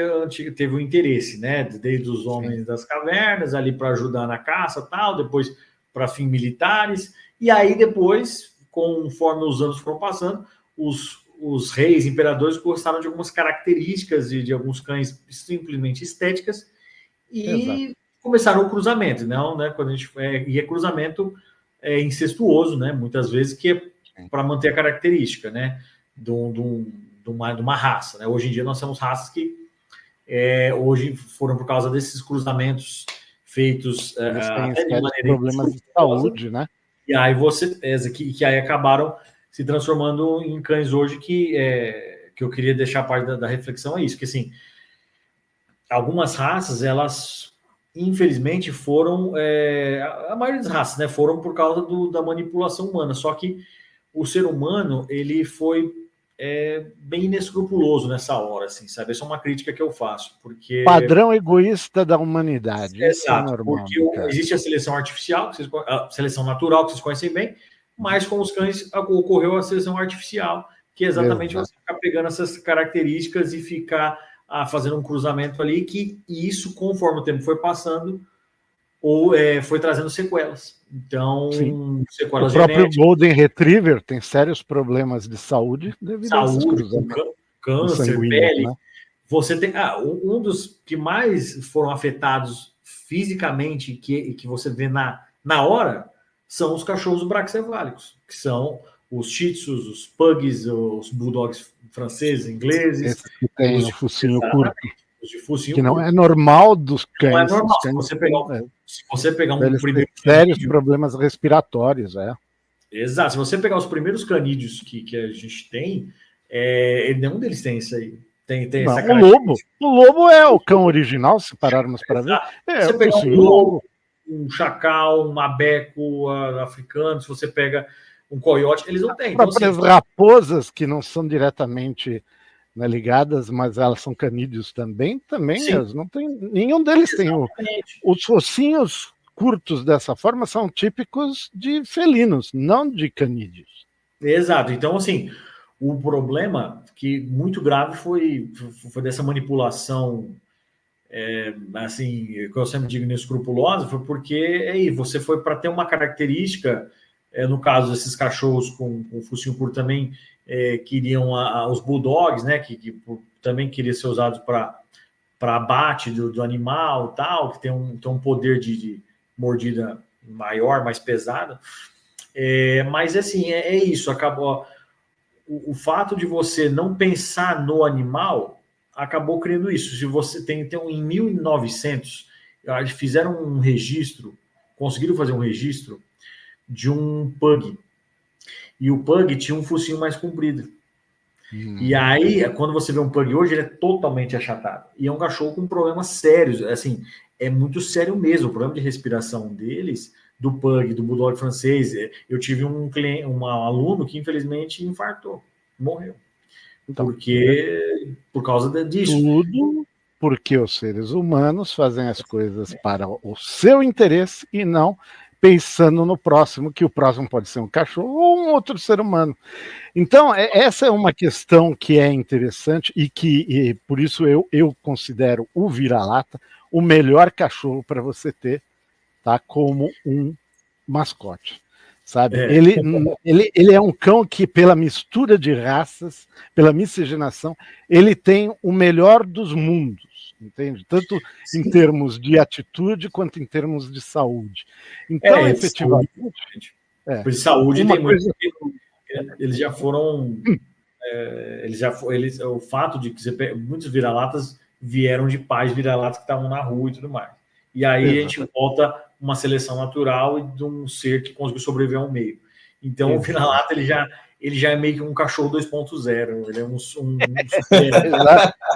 teve um interesse, né, desde os homens das cavernas ali para ajudar na caça, tal, depois para fins militares, e aí depois, conforme os anos foram passando, os reis, imperadores gostaram de algumas características de alguns cães simplesmente estéticas e começaram o cruzamento, não, né? Quando a gente e é cruzamento incestuoso, né? Muitas vezes que é para manter a característica, né? De uma raça, né? Hoje em dia nós temos raças que hoje foram por causa desses cruzamentos feitos até de maneira problemas de saúde, né? E aí que aí acabaram se transformando em cães hoje que eu queria deixar parte da reflexão é isso, que assim, algumas raças, elas infelizmente foram, a maioria das raças, né, foram por causa da manipulação humana, só que o ser humano, ele foi bem inescrupuloso nessa hora, assim, sabe? Essa é uma crítica que eu faço, porque... Padrão egoísta da humanidade. Exato, normal, porque existe a seleção artificial, a seleção natural, que vocês conhecem bem, mas com os cães ocorreu a seleção artificial, que é exatamente você ficar pegando essas características e ficar fazendo um cruzamento ali, e isso, conforme o tempo foi passando, foi trazendo sequelas. Então, sequelas genéticas. O próprio genéticas, Golden Retriever tem sérios problemas de saúde devido a esses cruzamentos. Câncer, pele. Né? Você tem um dos que mais foram afetados fisicamente, que você vê na hora, são os cachorros braquicefálicos, que são os shih tzus, os pugs, os bulldogs franceses, ingleses. Esses que tem o focinho curto. Os de focinho que não curto. É normal dos cães. Não é normal. Se você pegar um primeiro sérios problemas respiratórios, Exato. Se você pegar os primeiros canídeos que a gente tem, nenhum deles tem isso aí. Tem essa característica. O lobo é o cão original, se pararmos para ver. Você pega um lobo, um chacal, um mabeco africano, se você pega um coiote, eles não têm. Então, próprias raposas, que não são diretamente ligadas, mas elas são canídeos também elas não tem, nenhum deles tem os focinhos curtos dessa forma são típicos de felinos, não de canídeos. Exato. Então, assim, o problema que muito grave foi dessa manipulação, assim, que eu sempre digo inescrupulosa, foi porque você foi para ter uma característica, no caso desses cachorros com focinho curto também, queriam os bulldogs, né, que também queriam ser usados para abate do animal, tal, que tem um poder de mordida maior, mais pesada. Mas assim, isso, acabou. O fato de você não pensar no animal acabou criando isso. Se você tem em 1900, fizeram um registro, conseguiram fazer um registro de um pug. E o pug tinha um focinho mais comprido. E aí, quando você vê um pug hoje, ele é totalmente achatado. E é um cachorro com problemas sérios. Assim, é muito sério mesmo. O problema de respiração deles, do pug, do bulldog francês. Eu tive um aluno que, infelizmente, infartou. Morreu. Então, por causa disso. Tudo porque os seres humanos fazem as coisas para o seu interesse e não pensando no próximo, que o próximo pode ser um cachorro ou um outro ser humano. Então, essa é uma questão que é interessante e por isso eu considero o vira-lata o melhor cachorro para você ter, tá, como um mascote. Sabe? Ele é um cão que, pela mistura de raças, pela miscigenação, ele tem o melhor dos mundos, entende? Tanto em termos de atitude quanto em termos de saúde. Então, efetivamente... Saúde tem muito... Eles já foram... o fato de que muitos vira-latas vieram de pais vira-latas que estavam na rua e tudo mais. E aí a gente volta uma seleção natural e de um ser que conseguiu sobreviver ao meio. Então o vira-lata ele já é meio que um cachorro 2.0, ele é um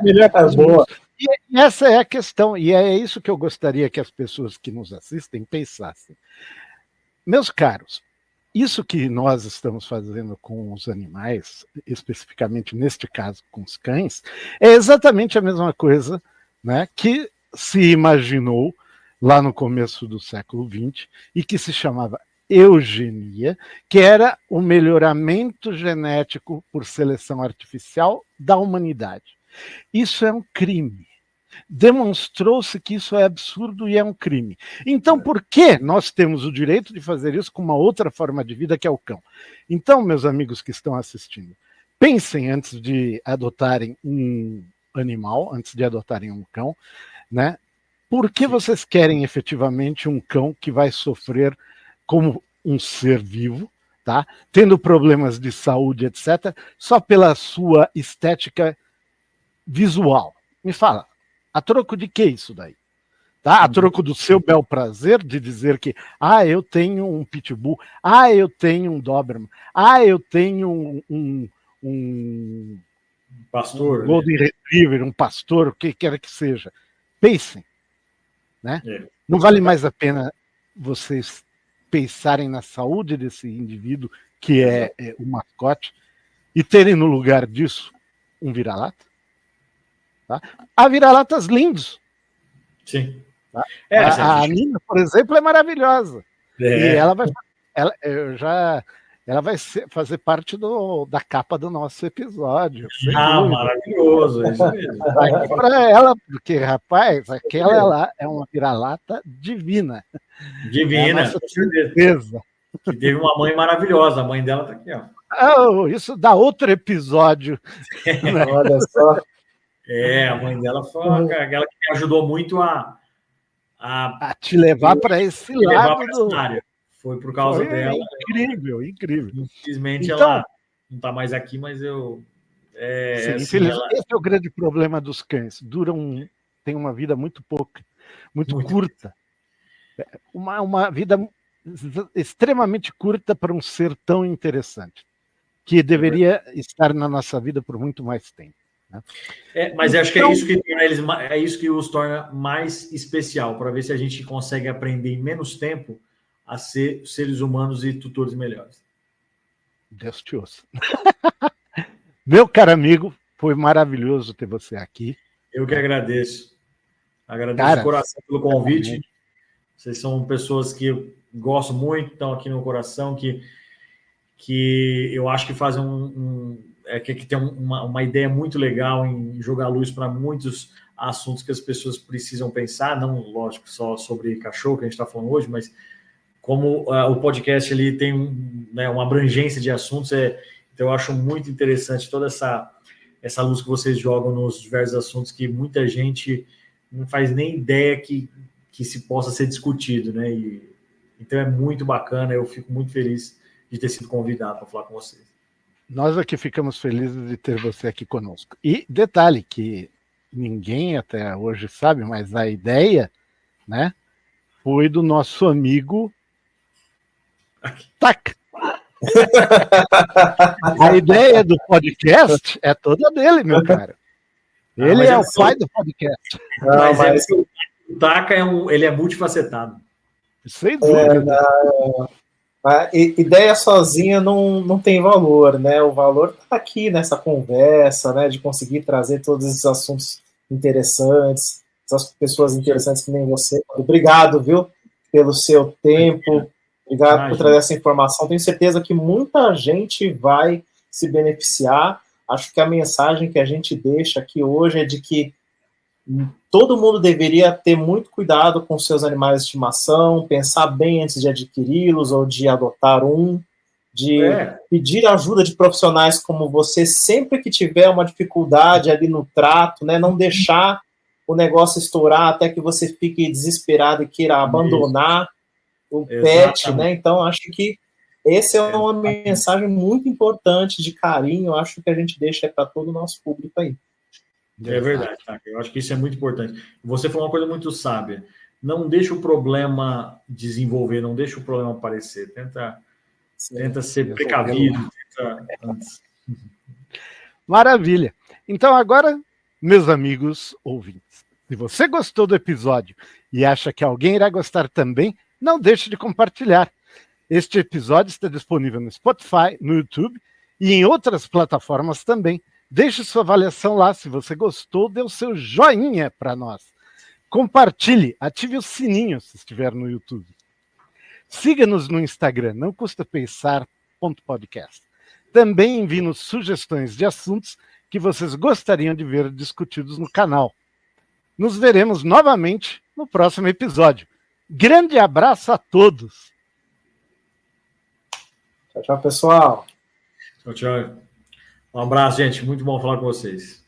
melhor que boa. E essa é a questão, e é isso que eu gostaria que as pessoas que nos assistem pensassem. Meus caros, isso que nós estamos fazendo com os animais, especificamente neste caso com os cães, é exatamente a mesma coisa, né, que se imaginou lá no começo do século XX e que se chamava eugenia, que era o melhoramento genético por seleção artificial da humanidade. Isso é um crime. Demonstrou-se que isso é absurdo e é um crime. Então, por que nós temos o direito de fazer isso com uma outra forma de vida, que é o cão? Então, meus amigos que estão assistindo, pensem antes de adotarem um animal, antes de adotarem um cão, né? Por que vocês querem efetivamente um cão que vai sofrer como um ser vivo, tá? Tendo problemas de saúde, etc., só pela sua estética visual? Me fala. A troco de que isso daí? Tá? A troco do seu bel prazer de dizer que eu tenho um pitbull, eu tenho um Doberman, eu tenho um pastor, Golden Retriever, um pastor, o que quer que seja. Pensem. Né? Não vale mais a pena vocês pensarem na saúde desse indivíduo que é o mascote e terem no lugar disso um vira-lata? Tá? Há vira-latas lindos. Sim. Tá? A Nina, por exemplo, é maravilhosa. E ela vai, ela vai fazer parte da capa do nosso episódio. Maravilhoso, é isso mesmo. Para ela, porque, rapaz, aquela lá é uma vira-lata divina. Divina, com certeza. Que teve uma mãe maravilhosa, a mãe dela está aqui, ó. Isso dá outro episódio. Né? Olha só. A mãe dela foi aquela que me ajudou muito a te levar para esse lado do... área. Foi por causa dela. Incrível. Infelizmente, então, ela não está mais aqui, mas eu... Esse é o grande problema dos cães. Tem uma vida muito curta. Uma vida extremamente curta para um ser tão interessante, que deveria estar na nossa vida por muito mais tempo. Mas acho que é isso que torna eles, é isso que os torna mais especial, para ver se a gente consegue aprender em menos tempo a ser seres humanos e tutores melhores. Deus te ouça. Meu caro amigo, foi maravilhoso ter você aqui. Eu que agradeço. Agradeço de coração pelo convite. Vocês são pessoas que eu gosto muito, estão aqui no coração, que eu acho que fazem que tem uma ideia muito legal em jogar luz para muitos assuntos que as pessoas precisam pensar, não, lógico, só sobre cachorro que a gente está falando hoje, mas como o podcast ali tem uma abrangência de assuntos, então eu acho muito interessante toda essa luz que vocês jogam nos diversos assuntos que muita gente não faz nem ideia que se possa ser discutido, né? Então é muito bacana, eu fico muito feliz de ter sido convidado para falar com vocês. Nós aqui ficamos felizes de ter você aqui conosco. E detalhe que ninguém até hoje sabe, mas a ideia, né, foi do nosso amigo Taca. A ideia do podcast é toda dele, meu cara. Ele é o pai do podcast. Mas o Taca ele é multifacetado. Sem dúvida. A ideia sozinha não tem valor, né? O valor está aqui nessa conversa, né? De conseguir trazer todos esses assuntos interessantes, essas pessoas interessantes que nem você. Obrigado, viu? Pelo seu tempo. Obrigado por trazer essa informação. Tenho certeza que muita gente vai se beneficiar. Acho que a mensagem que a gente deixa aqui hoje é de que todo mundo deveria ter muito cuidado com seus animais de estimação, pensar bem antes de adquiri-los ou de adotar de pedir ajuda de profissionais como você sempre que tiver uma dificuldade ali no trato, né, não deixar o negócio estourar até que você fique desesperado e queira abandonar o pet, né? Então acho que essa é uma mensagem muito importante de carinho, acho que a gente deixa para todo o nosso público aí. É verdade, tá? Eu acho que isso é muito importante. Você falou uma coisa muito sábia. Não deixa o problema desenvolver, não deixa o problema aparecer. Tenta ser precavido, antes. Maravilha. Então agora, meus amigos ouvintes, se você gostou do episódio e acha que alguém irá gostar também, não deixe de compartilhar. Este episódio está disponível no Spotify, no YouTube e em outras plataformas também. Deixe sua avaliação lá. Se você gostou, dê o seu joinha para nós. Compartilhe, ative o sininho se estiver no YouTube. Siga-nos no Instagram, não custa pensar.podcast. Também envie-nos sugestões de assuntos que vocês gostariam de ver discutidos no canal. Nos veremos novamente no próximo episódio. Grande abraço a todos. Tchau, tchau, pessoal. Tchau, tchau. Um abraço, gente. Muito bom falar com vocês.